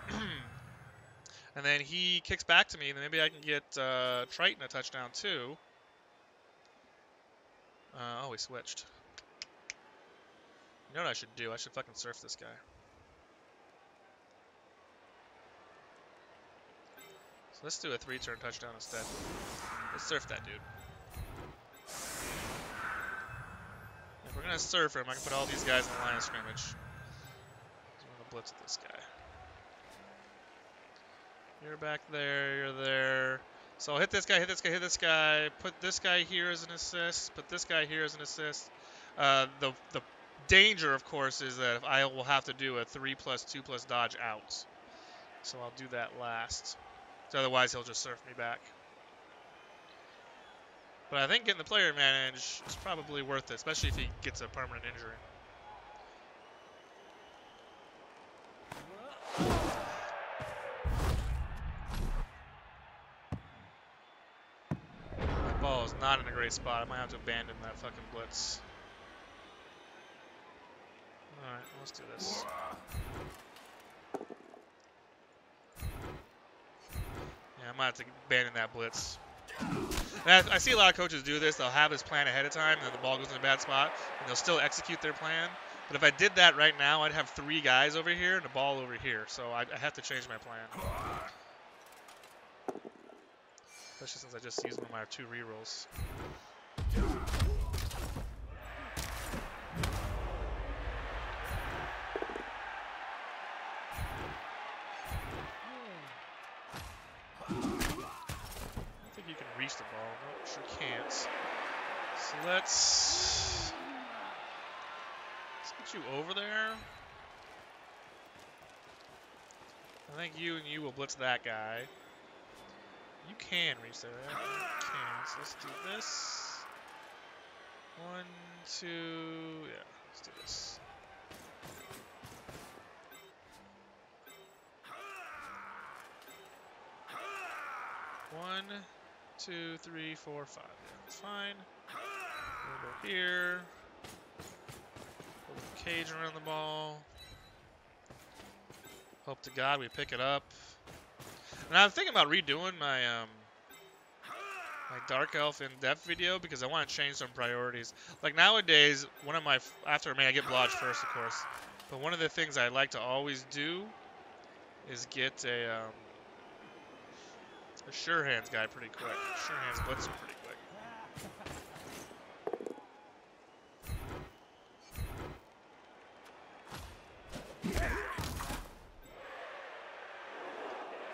and then he kicks back to me, then maybe I can get Triton a touchdown too. Oh, we switched. You know what I should do? I should fucking surf this guy. So let's do a 3-turn touchdown instead. Let's surf that dude. If we're going to surf him, I can put all these guys in the line of scrimmage. I'm going to blitz this guy. You're back there, you're there. So I'll hit this guy, hit this guy, hit this guy. Put this guy here as an assist. Put this guy here as an assist. The danger, of course, is that I will have to do a 3+, 2+ dodge out. So I'll do that last. So otherwise, he'll just surf me back. But I think getting the player advantage is probably worth it, especially if he gets a permanent injury. My ball is not in a great spot. I might have to abandon that fucking blitz. Alright, let's do this. Yeah, I might have to abandon that blitz. I see a lot of coaches do this. They'll have this plan ahead of time, and then the ball goes in a bad spot, and they'll still execute their plan. But if I did that right now, I'd have 3 guys over here and the ball over here. So I have to change my plan. Especially since I just used one of my 2 rerolls. Reach the ball. Nope, sure can't. So let's get you over there. I think you and you will blitz that guy. You can reach there. You can. So let's do this. 1, 2. Yeah, let's do this. 1, 2, 3, 4, 5. Yeah, that's fine. We'll go here. Put a cage around the ball. Hope to God we pick it up. And I'm thinking about redoing my my Dark Elf in-depth video because I want to change some priorities. Like nowadays, one of my I get blodged first, of course. But one of the things I like to always do is get a sure hands guy pretty quick. Sure hands blitz him pretty quick.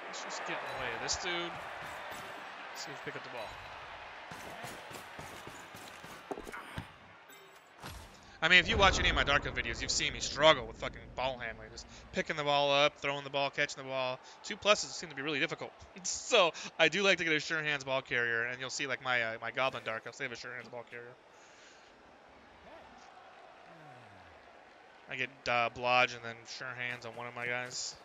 Let's just get in the way of this dude. Let's see if we pick up the ball. I mean, if you watch any of my Dark Elf videos, you've seen me struggle with fucking ball handling. Just picking the ball up, throwing the ball, catching the ball. 2 pluses seem to be really difficult. So I do like to get a sure hands ball carrier, and you'll see like my my Goblin Dark Elves, they have a sure hands ball carrier. I get blodge and then sure hands on one of my guys.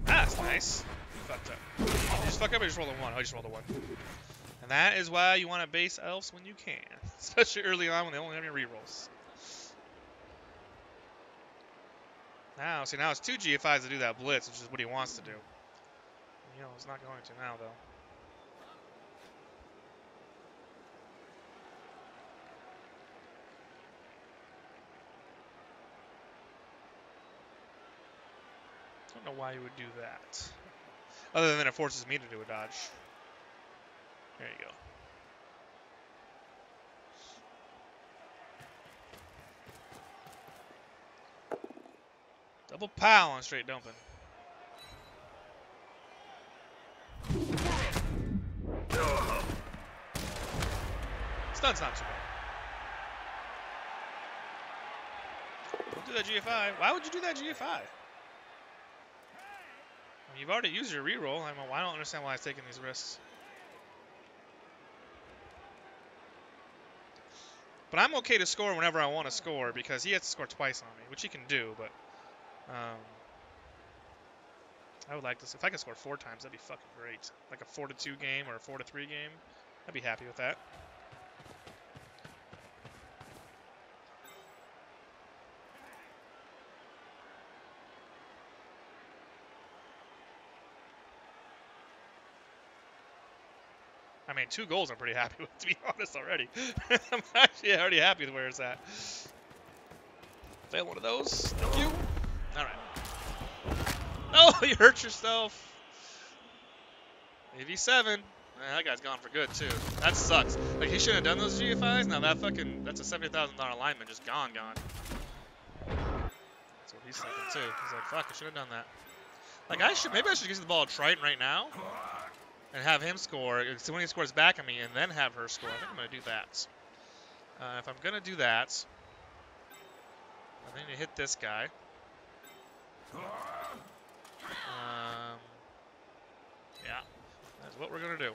That's nice. Fucked up. Did you just fuck up or just roll a 1? I just rolled a 1. And that is why you want to base elves when you can. Especially early on when they only have your rerolls. Now it's 2 GFIs to do that blitz, which is what he wants to do. You know, it's not going to now, though. I don't know why you would do that. Other than it forces me to do a dodge. There you go. Double pow on straight dumping. Stun's not too bad. Don't do that GFI. Why would you do that GFI? I mean, you've already used your reroll. I don't understand why he's taking these risks. But I'm okay to score whenever I want to score because he has to score twice on me, which he can do, but I would like to. If I could score 4 times, that'd be fucking great. Like a 4-2 game or a 4-3 game. I'd be happy with that. I mean, 2 goals I'm pretty happy with, to be honest, already. I'm actually already happy with where it's at. Fail one of those. Thank you. All right. Oh, you hurt yourself. AV7. Man, that guy's gone for good, too. That sucks. Like, he shouldn't have done those GFIs. Now, that's a $70,000 lineman just gone. That's what he's thinking, too. He's like, fuck, I should have done that. Like, maybe I should give the ball to Triton right now. And have him score, so when he scores back at me, and then have her score. I think I'm going to do that. If I'm going to do that, I need to hit this guy. Yeah, that's what we're going to do.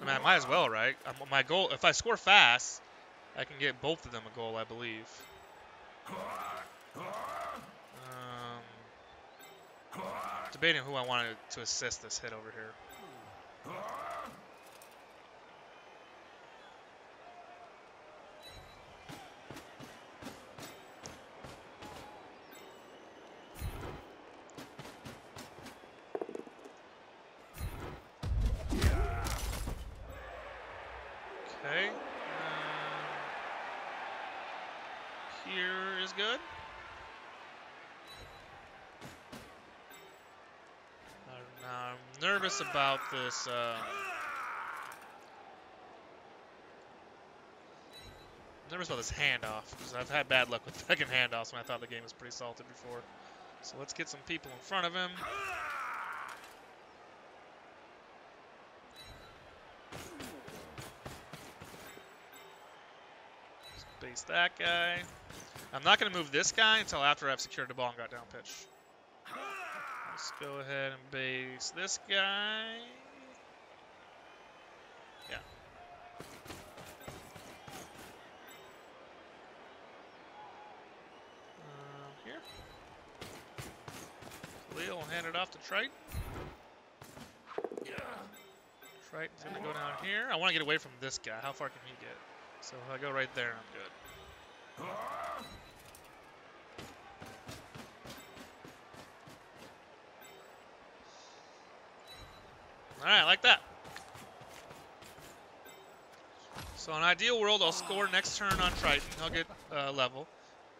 I mean, I might as well, right? My goal, if I score fast, I can get both of them a goal, I believe. Debating who I wanted to assist this hit over here. Okay. Here is good. Now I'm nervous about this. Nervous about this handoff because I've had bad luck with second handoffs when I thought the game was pretty salted before. So let's get some people in front of him. Base that guy. I'm not going to move this guy until after I've secured the ball and got down pitch. Let's go ahead and base this guy. Yeah. Here. Khalil will hand it off to Triton. Triton's going to go down here. I want to get away from this guy. How far can he get? So if I go right there, I'm good. Alright, like that. So in an ideal world, I'll score next turn on Triton. He'll get level.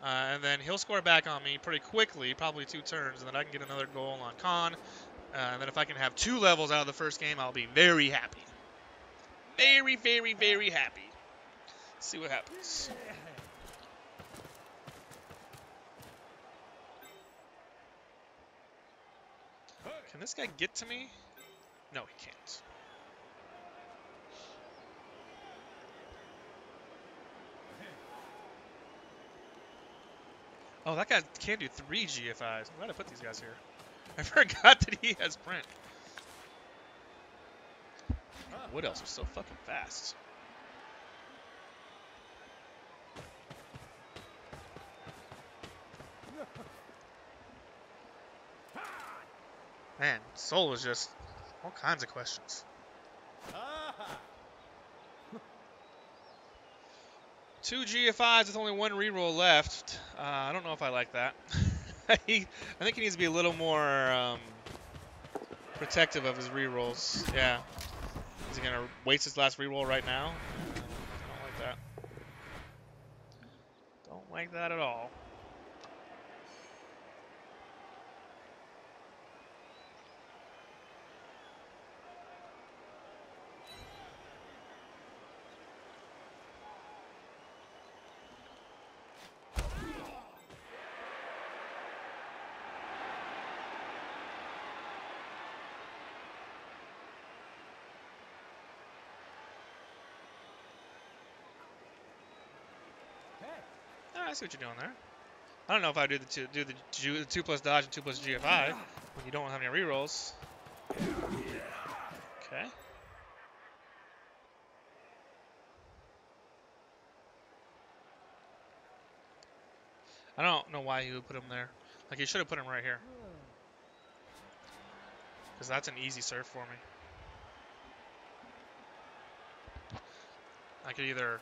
And then he'll score back on me pretty quickly, probably 2 turns, and then I can get another goal on Khan. And then if I can have 2 levels out of the first game, I'll be very happy. Very, very, very happy. Let's see what happens. Can this guy get to me? No, he can't. Oh, that guy can do 3 GFIs. I'm glad I put these guys here. I forgot that he has print. What else is so fucking fast? Man, Soul is just all kinds of questions. 2 GFIs with only 1 reroll left. I don't know if I like that. I think he needs to be a little more protective of his rerolls. Yeah. Is he going to waste his last reroll right now? I don't like that. Don't like that at all. I see what you're doing there. I don't know if I do the 2 plus dodge and 2 plus GFI when you don't have any rerolls. Okay. I don't know why he would put him there. Like, he should have put him right here. Because that's an easy serve for me. I could either...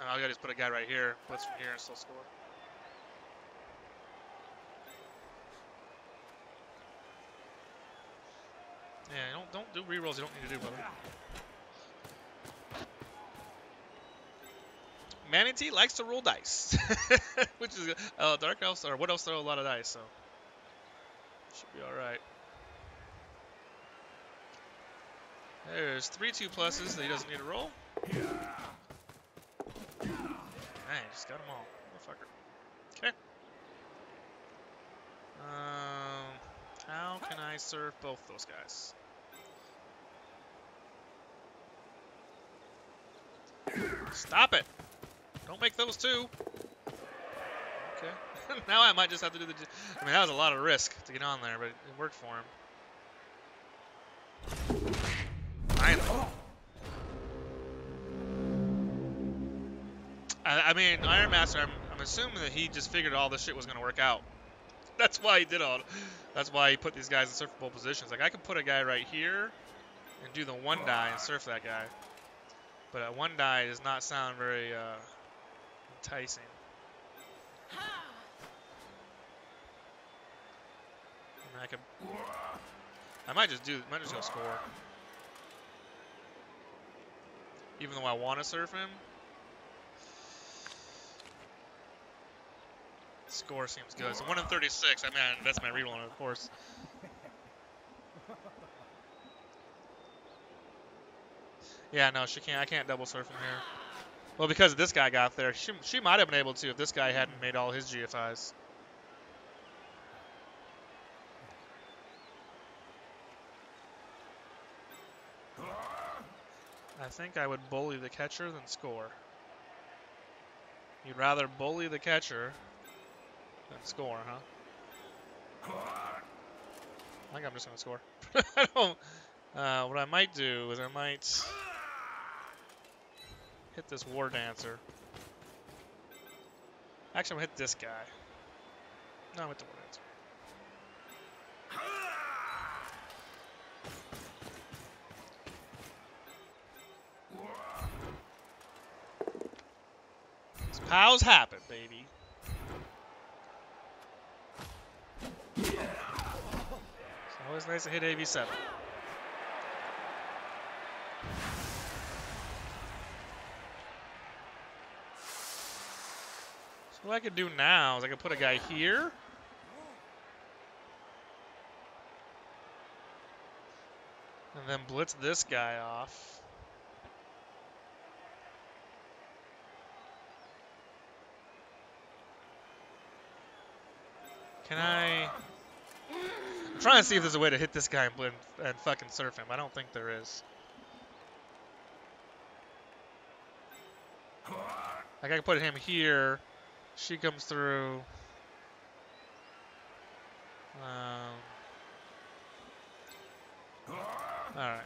I gotta just put a guy right here, blitz from here, and still score. Yeah, don't do rerolls you don't need to do, brother. Manatee likes to roll dice, which is Dark Elves or Wood Elves throw a lot of dice, so should be all right. There's 3 2+s that he doesn't need to roll. Man, just got them all, motherfucker. Okay. How can I serve both those guys? Stop it! Don't make those 2. Okay. Now I might just have to do the... I mean, that was a lot of risk to get on there, but it worked for him. Finally. I mean, Iron Master, I'm assuming that he just figured all this shit was going to work out. That's why he did all. That's why he put these guys in surfable positions. Like, I could put a guy right here and do the one die and surf that guy. But a one die does not sound very enticing. I mean, I might just go score. Even though I want to surf him. Score seems good. So 1 in 36. I mean, that's my reroll, of course. Yeah, no, she can't. I can't double surf him here. Well, because this guy got there, she might have been able to if this guy hadn't made all his GFIs. I think I would bully the catcher than score. You'd rather bully the catcher than score, huh? I think I'm just going to score. I don't. What I might do is I might hit this War Dancer. Actually, I'm going to hit this guy. No, I'm going to hit the War Dancer. How's happen, baby? It's always nice to hit AV7. So what I could do now is I could put a guy here. And then blitz this guy off. Can I... I'm trying to see if there's a way to hit this guy and fucking surf him. I don't think there is. Like, I can put him here. She comes through. Alright.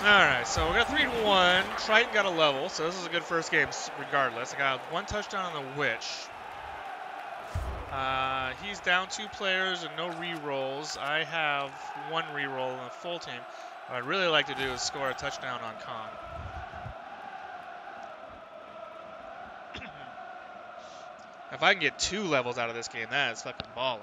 Alright, so we got 3-1. Triton got a level, so this is a good first game regardless. I got 1 touchdown on the Witch. He's down 2 players and no re-rolls. I have 1 re-roll in a full team. What I'd really like to do is score a touchdown on Khan. If I can get 2 levels out of this game, that is fucking balling.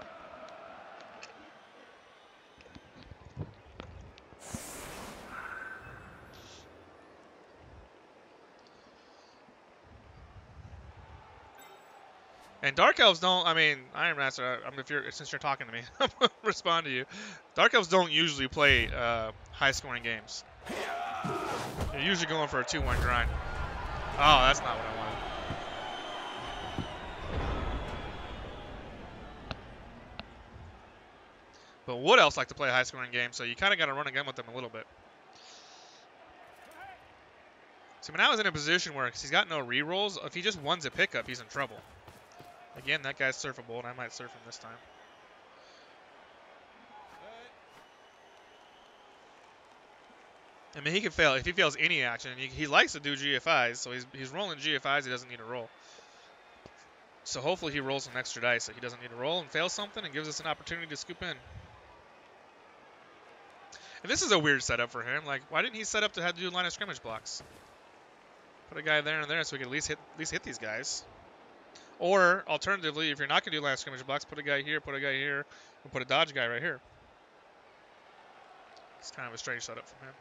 And Dark Elves don't, I mean, Iron Master, since you're talking to me, I'm going to respond to you. Dark Elves don't usually play high-scoring games. They're usually going for a 2-1 grind. Oh, that's not what I wanted. But Wood Elves like to play a high-scoring game, so you kind of got to run a gun with them a little bit. So now he's in a position where he's got no re-rolls. If he just wins a pickup, he's in trouble. Again, that guy's surfable, and I might surf him this time. I mean, he can fail. If he fails any action, he likes to do GFIs, so he's rolling GFIs, he doesn't need to roll. So hopefully he rolls some extra dice so he doesn't need to roll and fail something and gives us an opportunity to scoop in. And this is a weird setup for him. Like, why didn't he set up to have to do line of scrimmage blocks? Put a guy there and there so we can at least hit these guys. Or, alternatively, if you're not going to do line of scrimmage blocks, put a guy here, and put a dodge guy right here. It's kind of a strange setup from him.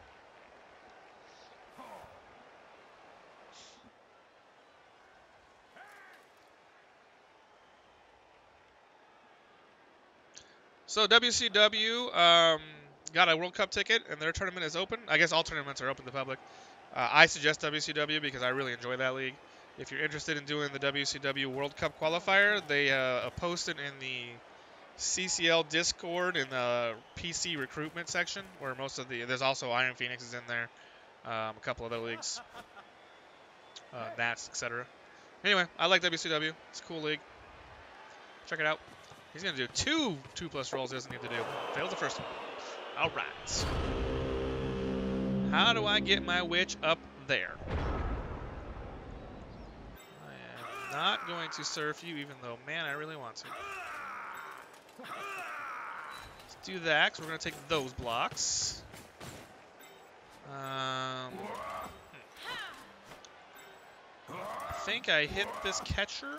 So, WCW got a World Cup ticket, and their tournament is open. I guess all tournaments are open to the public. I suggest WCW because I really enjoy that league. If you're interested in doing the WCW World Cup qualifier, they posted in the CCL Discord in the PC recruitment section, where most of the there's also Iron Phoenix is in there, a couple other leagues, Nats, etc. Anyway, I like WCW. It's a cool league. Check it out. He's gonna do two 2+ rolls. He doesn't need to do. Failed the first one. All right. How do I get my witch up there? I am not going to surf you, even though, man, I really want to. Let's do that, because we're going to take those blocks. I think I hit this catcher.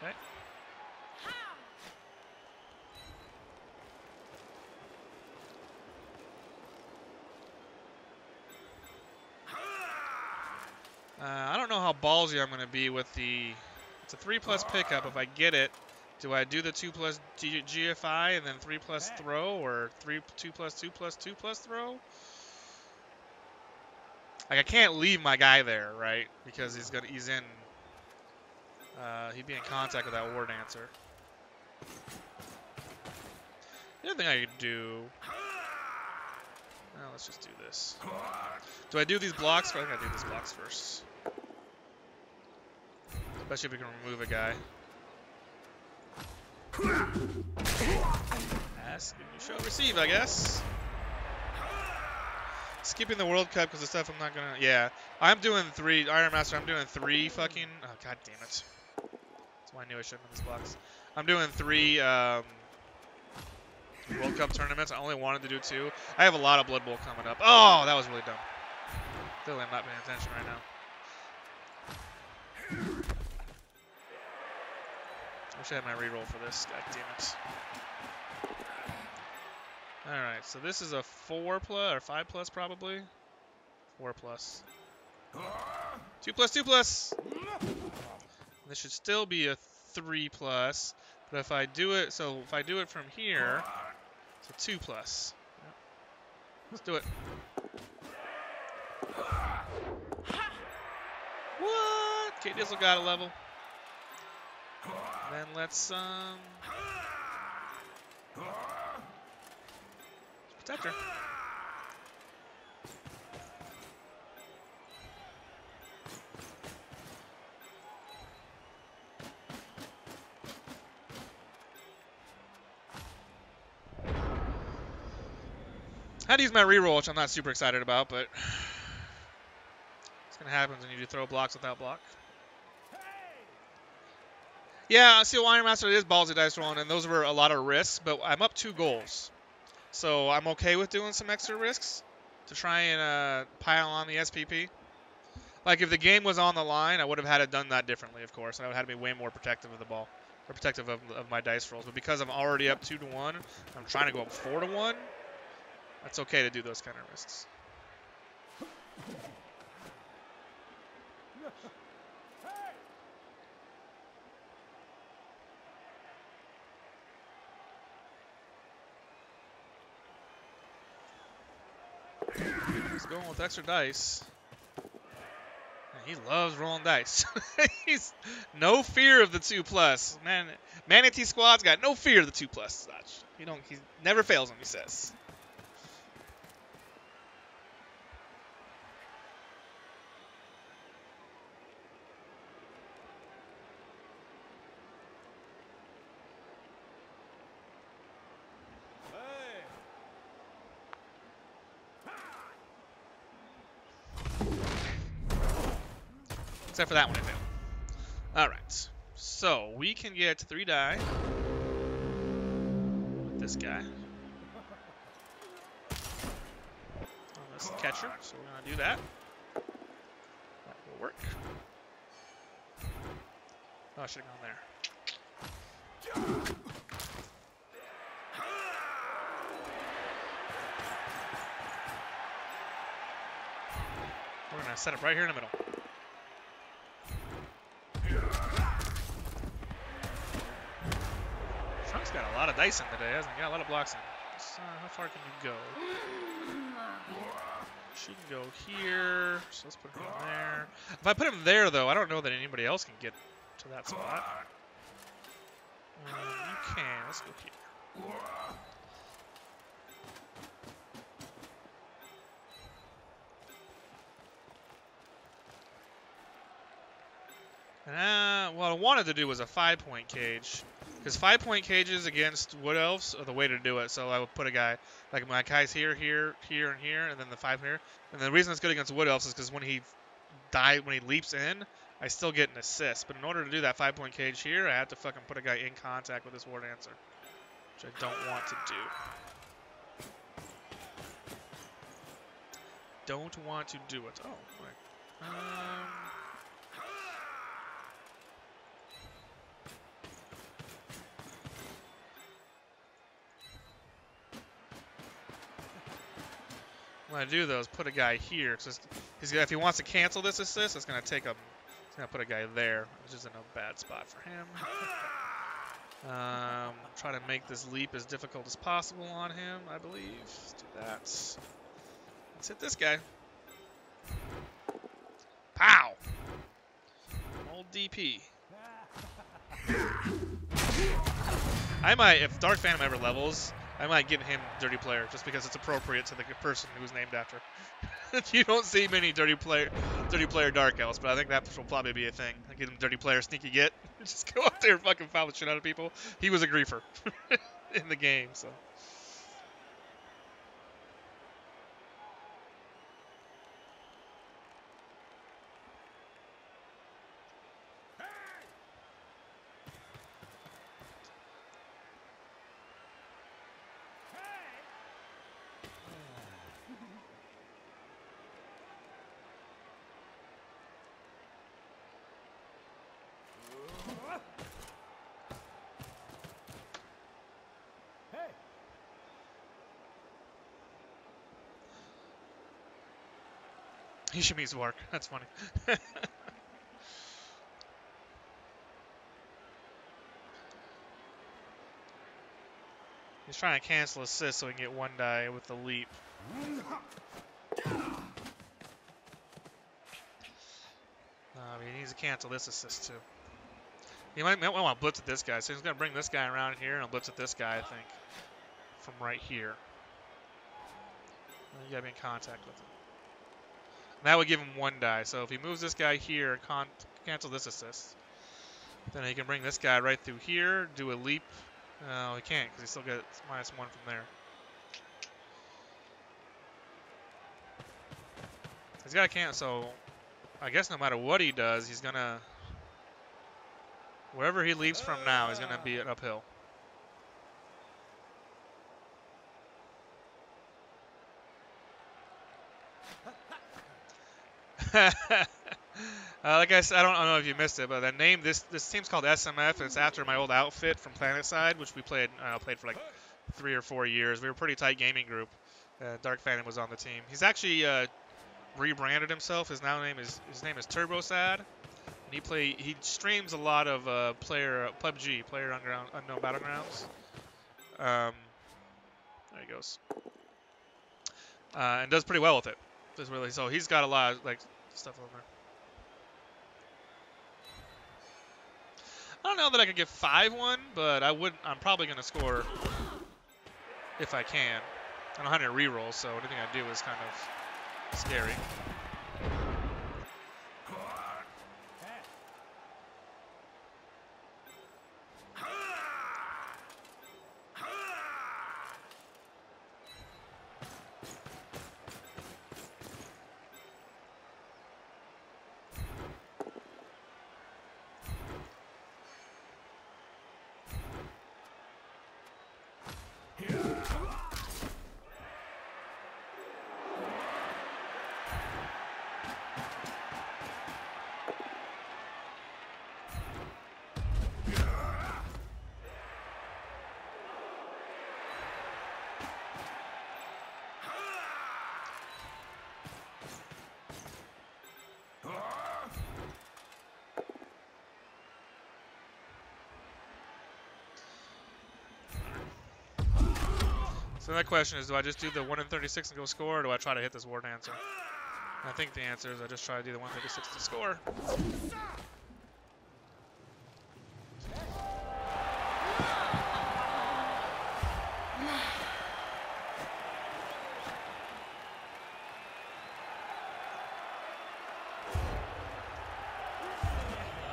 Okay. I don't know how ballsy I'm going to be with the... It's a 3+ pickup. If I get it, do I do the 2+ GFI and then 3+ throw, or 2+, 2+2+2+ throw? Like, I can't leave my guy there, right? Because he's in... he'd be in contact with that War Dancer. The other thing I could do... Well, let's just do this. Do I do these blocks? I think I do these blocks first. Especially if we can remove a guy. Ask, show, receive, I guess. Skipping the World Cup because the stuff I'm not gonna... Yeah, I'm doing 3... Iron Master, I'm doing 3 fucking... Oh, god damn it. That's why I knew I shouldn't have these blocks. I'm doing 3 World Cup tournaments. I only wanted to do 2. I have a lot of Blood Bowl coming up. Oh, that was really dumb. Clearly I'm not paying attention right now. I wish I had my reroll for this. God damn it. Alright, so this is a 4+ or 5+ probably. 4+. 2+, 2+. This should still be a 3+. But if I do it, so if I do it from here, it's a 2+. Yep. Let's do it. What? Kate Dizzle got a level. Then let's protect her. I had to use my reroll, which I'm not super excited about, but it's gonna happen when you do throw blocks without block. Yeah, see, Iron Master is ballsy dice rolling, and those were a lot of risks, but I'm up 2 goals. So I'm okay with doing some extra risks to try and pile on the SPP. Like, if the game was on the line, I would have had it done that differently, of course. I would have had to be way more protective of the ball, or protective of my dice rolls. But because I'm already up 2-1, I'm trying to go up 4-1. That's okay to do those kind of risks. He's going with extra dice. Man, he loves rolling dice. He's no fear of the 2+. Man, Maniteesquad's got no fear of the 2+. He never fails him, he says. Except for that one, I failed. Alright. So, we can get 3 die with this guy. Oh, this is the catcher, so we're going to do that. That will work. Oh, I should have gone there. We're going to set up right here in the middle. He's got a lot of dice in today, hasn't he? Got a lot of blocks in. How far can you go? She can go here, so let's put him there. If I put him there, though, I don't know that anybody else can get to that spot. You can. Let's go here. What I wanted to do was a 5-point cage. Because 5-point cages against Wood Elves are the way to do it. So I would put a guy, like my guy's here, here, here, and here, and then the 5 here. And the reason it's good against Wood Elves is because when he leaps in, I still get an assist. But in order to do that 5-point cage here, I have to fucking put a guy in contact with this War Dancer. Which I don't want to do. Don't want to do it. Oh, wait. What I do though is put a guy here. Cause if he wants to cancel this assist, it's gonna take him. It's gonna put a guy there, which is in a bad spot for him. Try to make this leap as difficult as possible on him, I believe. Let's do that. Let's hit this guy. Pow! Old DP. I might, if Dark Phantom ever levels, I might give him Dirty Player, just because it's appropriate to the person who's named after. You don't see many Dirty Player Dark Elves, but I think that will probably be a thing. I give him Dirty Player Sneaky Get. Just go out there and fucking foul the shit out of people. He was a griefer in the game, so. Ishimi's work. That's funny. He's trying to cancel assist so he can get one die with the leap. He needs to cancel this assist too. He might want to blitz at this guy, so he's going to bring this guy around here and blitz at this guy, I think, from right here. You got to be in contact with him. And that would give him one die. So if he moves this guy here, cancel this assist, then he can bring this guy right through here, do a leap. No, he can't because he still gets -1 from there. He's got to cancel. So I guess no matter what he does, he's going to, wherever he leaps from now, he's going to be an uphill. Like I said, I don't know if you missed it, but the name this team's called SMF, and it's after my old outfit from Planetside, which we played for like 3 or 4 years. We were a pretty tight gaming group. Dark Phantom was on the team. He's actually rebranded himself. His name is TurboSad, and he streams a lot of PUBG, Player Unknown Battlegrounds. There he goes, and does pretty well with it. So he's got a lot of stuff on there. I don't know that I could get 5-1, but I'm probably gonna score if I can. I don't have any rerolls, so anything I do is kind of scary. So that question is, do I just do the 1 in 36 and go score, or do I try to hit this War Dancer? I think the answer is I just try to do the 136 to score.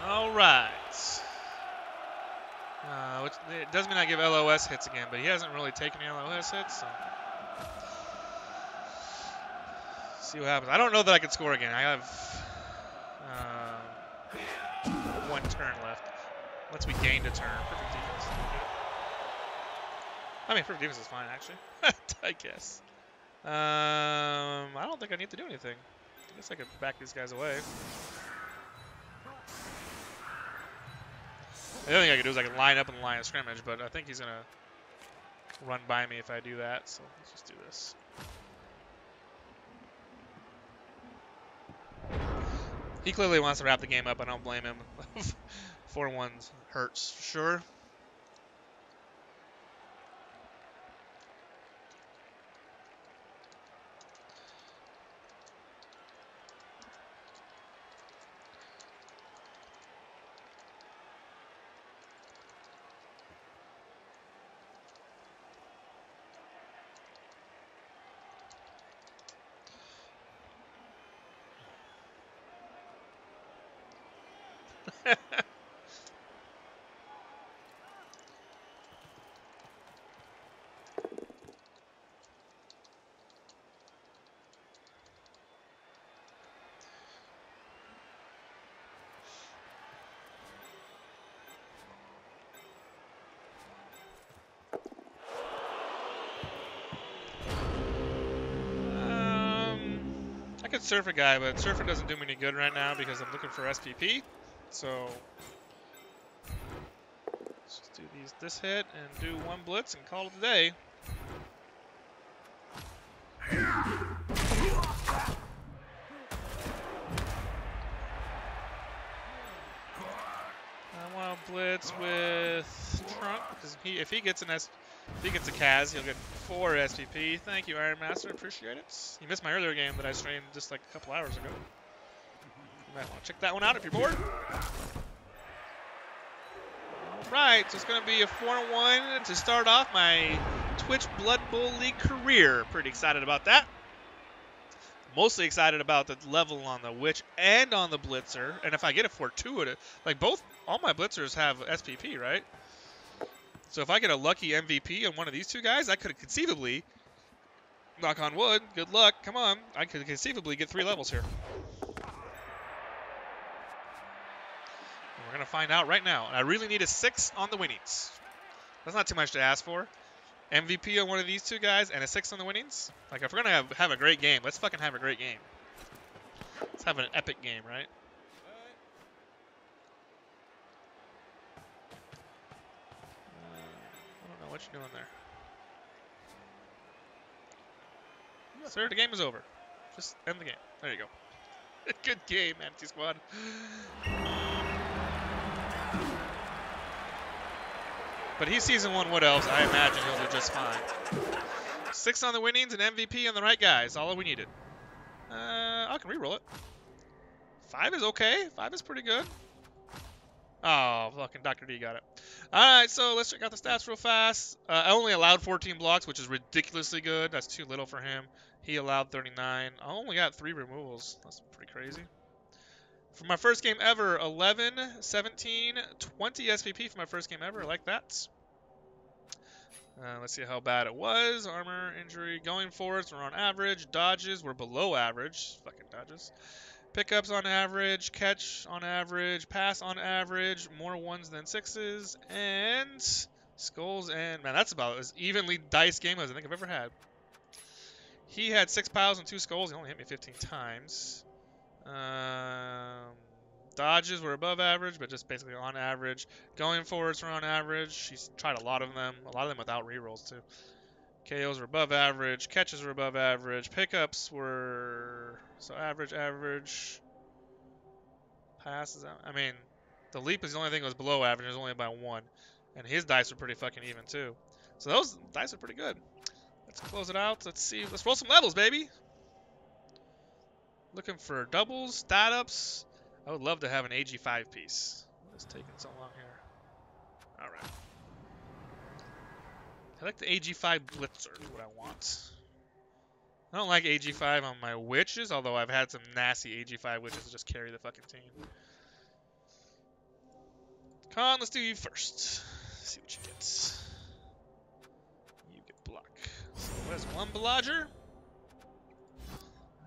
All right. It does mean I give LOS hits again, but he hasn't really taken any LOS hits, so see what happens. I don't know that I can score again. I have 1 turn left. Once we gained a turn. Perfect defense. I mean, perfect defense is fine, actually. I guess. I don't think I need to do anything. I guess I could back these guys away. The only thing I could do is I could line up in the line of scrimmage, but I think he's going to run by me if I do that, so let's just do this. He clearly wants to wrap the game up. I don't blame him. 4-1 hurts, for sure. I could surf a guy, but surfer doesn't do me any good right now because I'm looking for SPP. So let's just do this hit and do 1 blitz and call it a day. I want to blitz with Trunk because if he gets a Kaz, he'll get 4 SPP. Thank you, Iron Master. Appreciate it. You missed my earlier game that I streamed just like a couple hours ago. You might want to check that one out if you're bored. Alright, so it's going to be a 4-1 to start off my Twitch Blood Bowl League career. Pretty excited about that. Mostly excited about the level on the Witch and on the Blitzer. And if I get a Fortuitous, like all my Blitzers have SPP, right? So if I get a lucky MVP on one of these 2 guys, I could conceivably, knock on wood, good luck, come on, I could conceivably get 3 levels here. And we're going to find out right now. And I really need a 6 on the winnings. That's not too much to ask for. MVP on one of these 2 guys and a 6 on the winnings. Like, if we're going to have a great game, let's fucking have a great game. Let's have an epic game, right? I don't know what you're doing there. Sir, the game is over. Just end the game. There you go. Good game, Maniteesquad. But he's Season 1 Wood Elves. I imagine he'll do just fine. 6 on the winnings and MVP on the right guys. All we needed. I can reroll it. 5 is okay. 5 is pretty good. Oh, fucking Dr. D got it. Alright, so let's check out the stats real fast. I only allowed 14 blocks, which is ridiculously good. That's too little for him. He allowed 39. I only got 3 removals. That's pretty crazy. For my first game ever, 11, 17, 20 SPP for my first game ever. I like that. Let's see how bad it was. Armor, injury, going forwards, we're on average. Dodges, we're below average. Fucking dodges. Pickups on average. Catch on average. Pass on average. More 1s than 6s. And skulls and... Man, that's about as evenly diced game as I think I've ever had. He had 6 piles and 2 skulls. He only hit me 15 times. Dodges were above average, but just basically on average. Going forwards were on average. She's tried a lot of them without rerolls too. KOs were above average. Catches were above average. Pickups were so average. Passes, I mean, the leap is the only thing that was below average. It was only by 1, and his dice were pretty fucking even too. So those dice are pretty good. Let's close it out. Let's see. Let's roll some levels, baby. Looking for doubles, stat ups. I would love to have an AG5 piece. What is taking so long here? All right. I like the AG5 Blitzer is what I want. I don't like AG5 on my witches, although I've had some nasty AG5 witches to just carry the fucking team. Con, let's do you first. See what you get. You get block. So there's one Belager.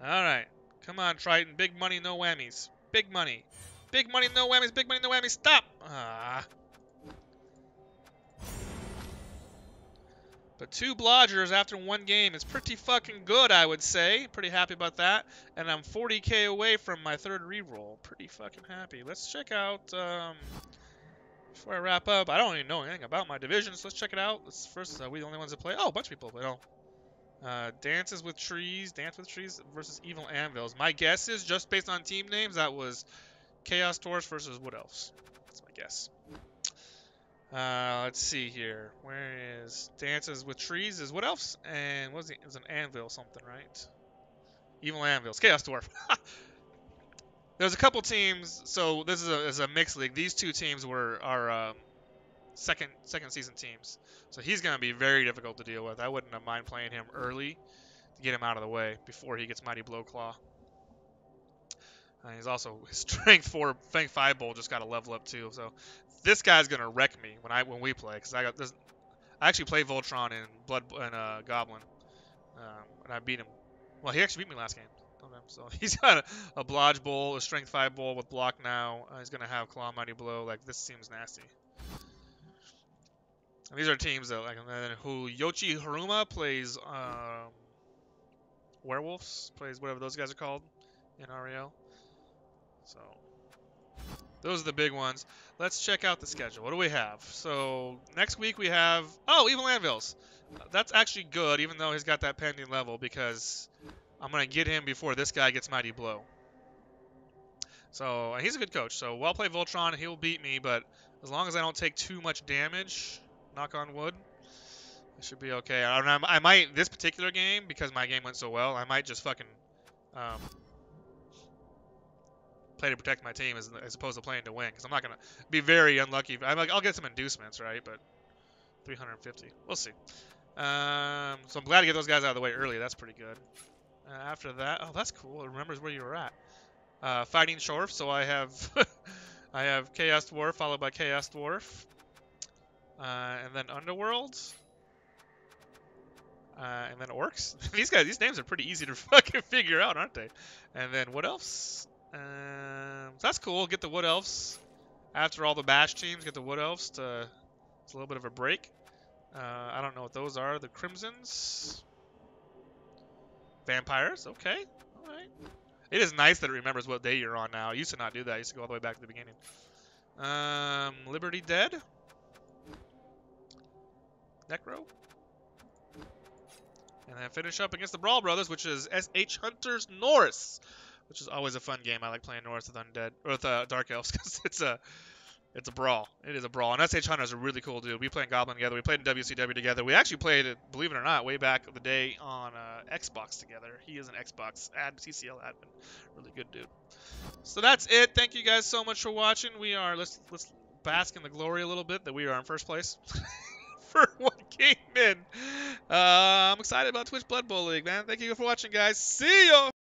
Alright. Come on, Triton. Big money, no whammies. Big money. Big money, no whammies. Big money, no whammies. Stop! Ah. But 2 Blodgers after 1 game is pretty fucking good, I would say. Pretty happy about that. And I'm 40k away from my 3rd reroll. Pretty fucking happy. Let's check out, before I wrap up, I don't even know anything about my division, so let's check it out. Let's first, we the only ones that play? Oh, a bunch of people play. Oh. Dances with Trees, Dance with Trees versus Evil Anvils. My guess is, just based on team names, that was Chaos Dwarfs versus Wood Elves. That's my guess. Let's see here. Where is Dances with Trees is Wood Elves, and what was it? It was an Anvil something, right? Evil Anvils, Chaos Dwarf. There's a couple teams, so this is a mixed league. These 2 teams are second season teams, so he's going to be very difficult to deal with. I wouldn't have mind playing him early to get him out of the way before he gets Mighty Blow Claw. He's also his Strength 5 Bowl just got a level up too, so this guy's going to wreck me when we play, because I actually played Voltron in Goblin, and I beat him. Well, he actually beat me last game. So he's got a Blodge Bowl, a Strength 5 Bowl with block now. He's going to have Claw, Mighty Blow. Like, this seems nasty. And these are teams that, like, who Yoichi Haruma plays Werewolves, plays whatever those guys are called in REL. So those are the big ones. Let's check out the schedule. What do we have? So next week we have, oh, Evil Anvils. That's actually good, even though he's got that pending level, because I'm going to get him before this guy gets Mighty Blow. So he's a good coach. So while I play Voltron, he'll beat me, but as long as I don't take too much damage, knock on wood, I should be okay. I might, this particular game, because my game went so well, I might just fucking play to protect my team as opposed to playing to win, because I'm not going to be very unlucky. I'll get some inducements, right? But 350. We'll see. So I'm glad to get those guys out of the way early. That's pretty good. After that, oh, that's cool. It remembers where you were at. Fighting Shorf, so I have I have Chaos Dwarf followed by Chaos Dwarf. And then Underworld. And then Orcs. These names are pretty easy to fucking figure out, aren't they? And then Wood Elves. So that's cool. Get the Wood Elves. After all the Bash teams, get the Wood Elves to... It's a little bit of a break. I don't know what those are. The Crimsons. Vampires. Okay. Alright. It is nice that it remembers what day you're on now. I used to not do that. I used to go all the way back to the beginning. Liberty Dead. Necro. And then finish up against the Brawl Brothers, which is SH Hunters Norse, which is always a fun game. I like playing Norse with Undead, or with Dark Elves, because it's a brawl. It is a brawl. And SH Hunters are really cool, dude. We played Goblin together. We played in WCW together. We actually played it, believe it or not, way back the day on Xbox together. He is an Xbox TCL admin. Really good dude. So that's it. Thank you guys so much for watching. Let's bask in the glory a little bit that we are in first place. For 1 game in. I'm excited about Twitch Blood Bowl League, man. Thank you for watching, guys. See ya!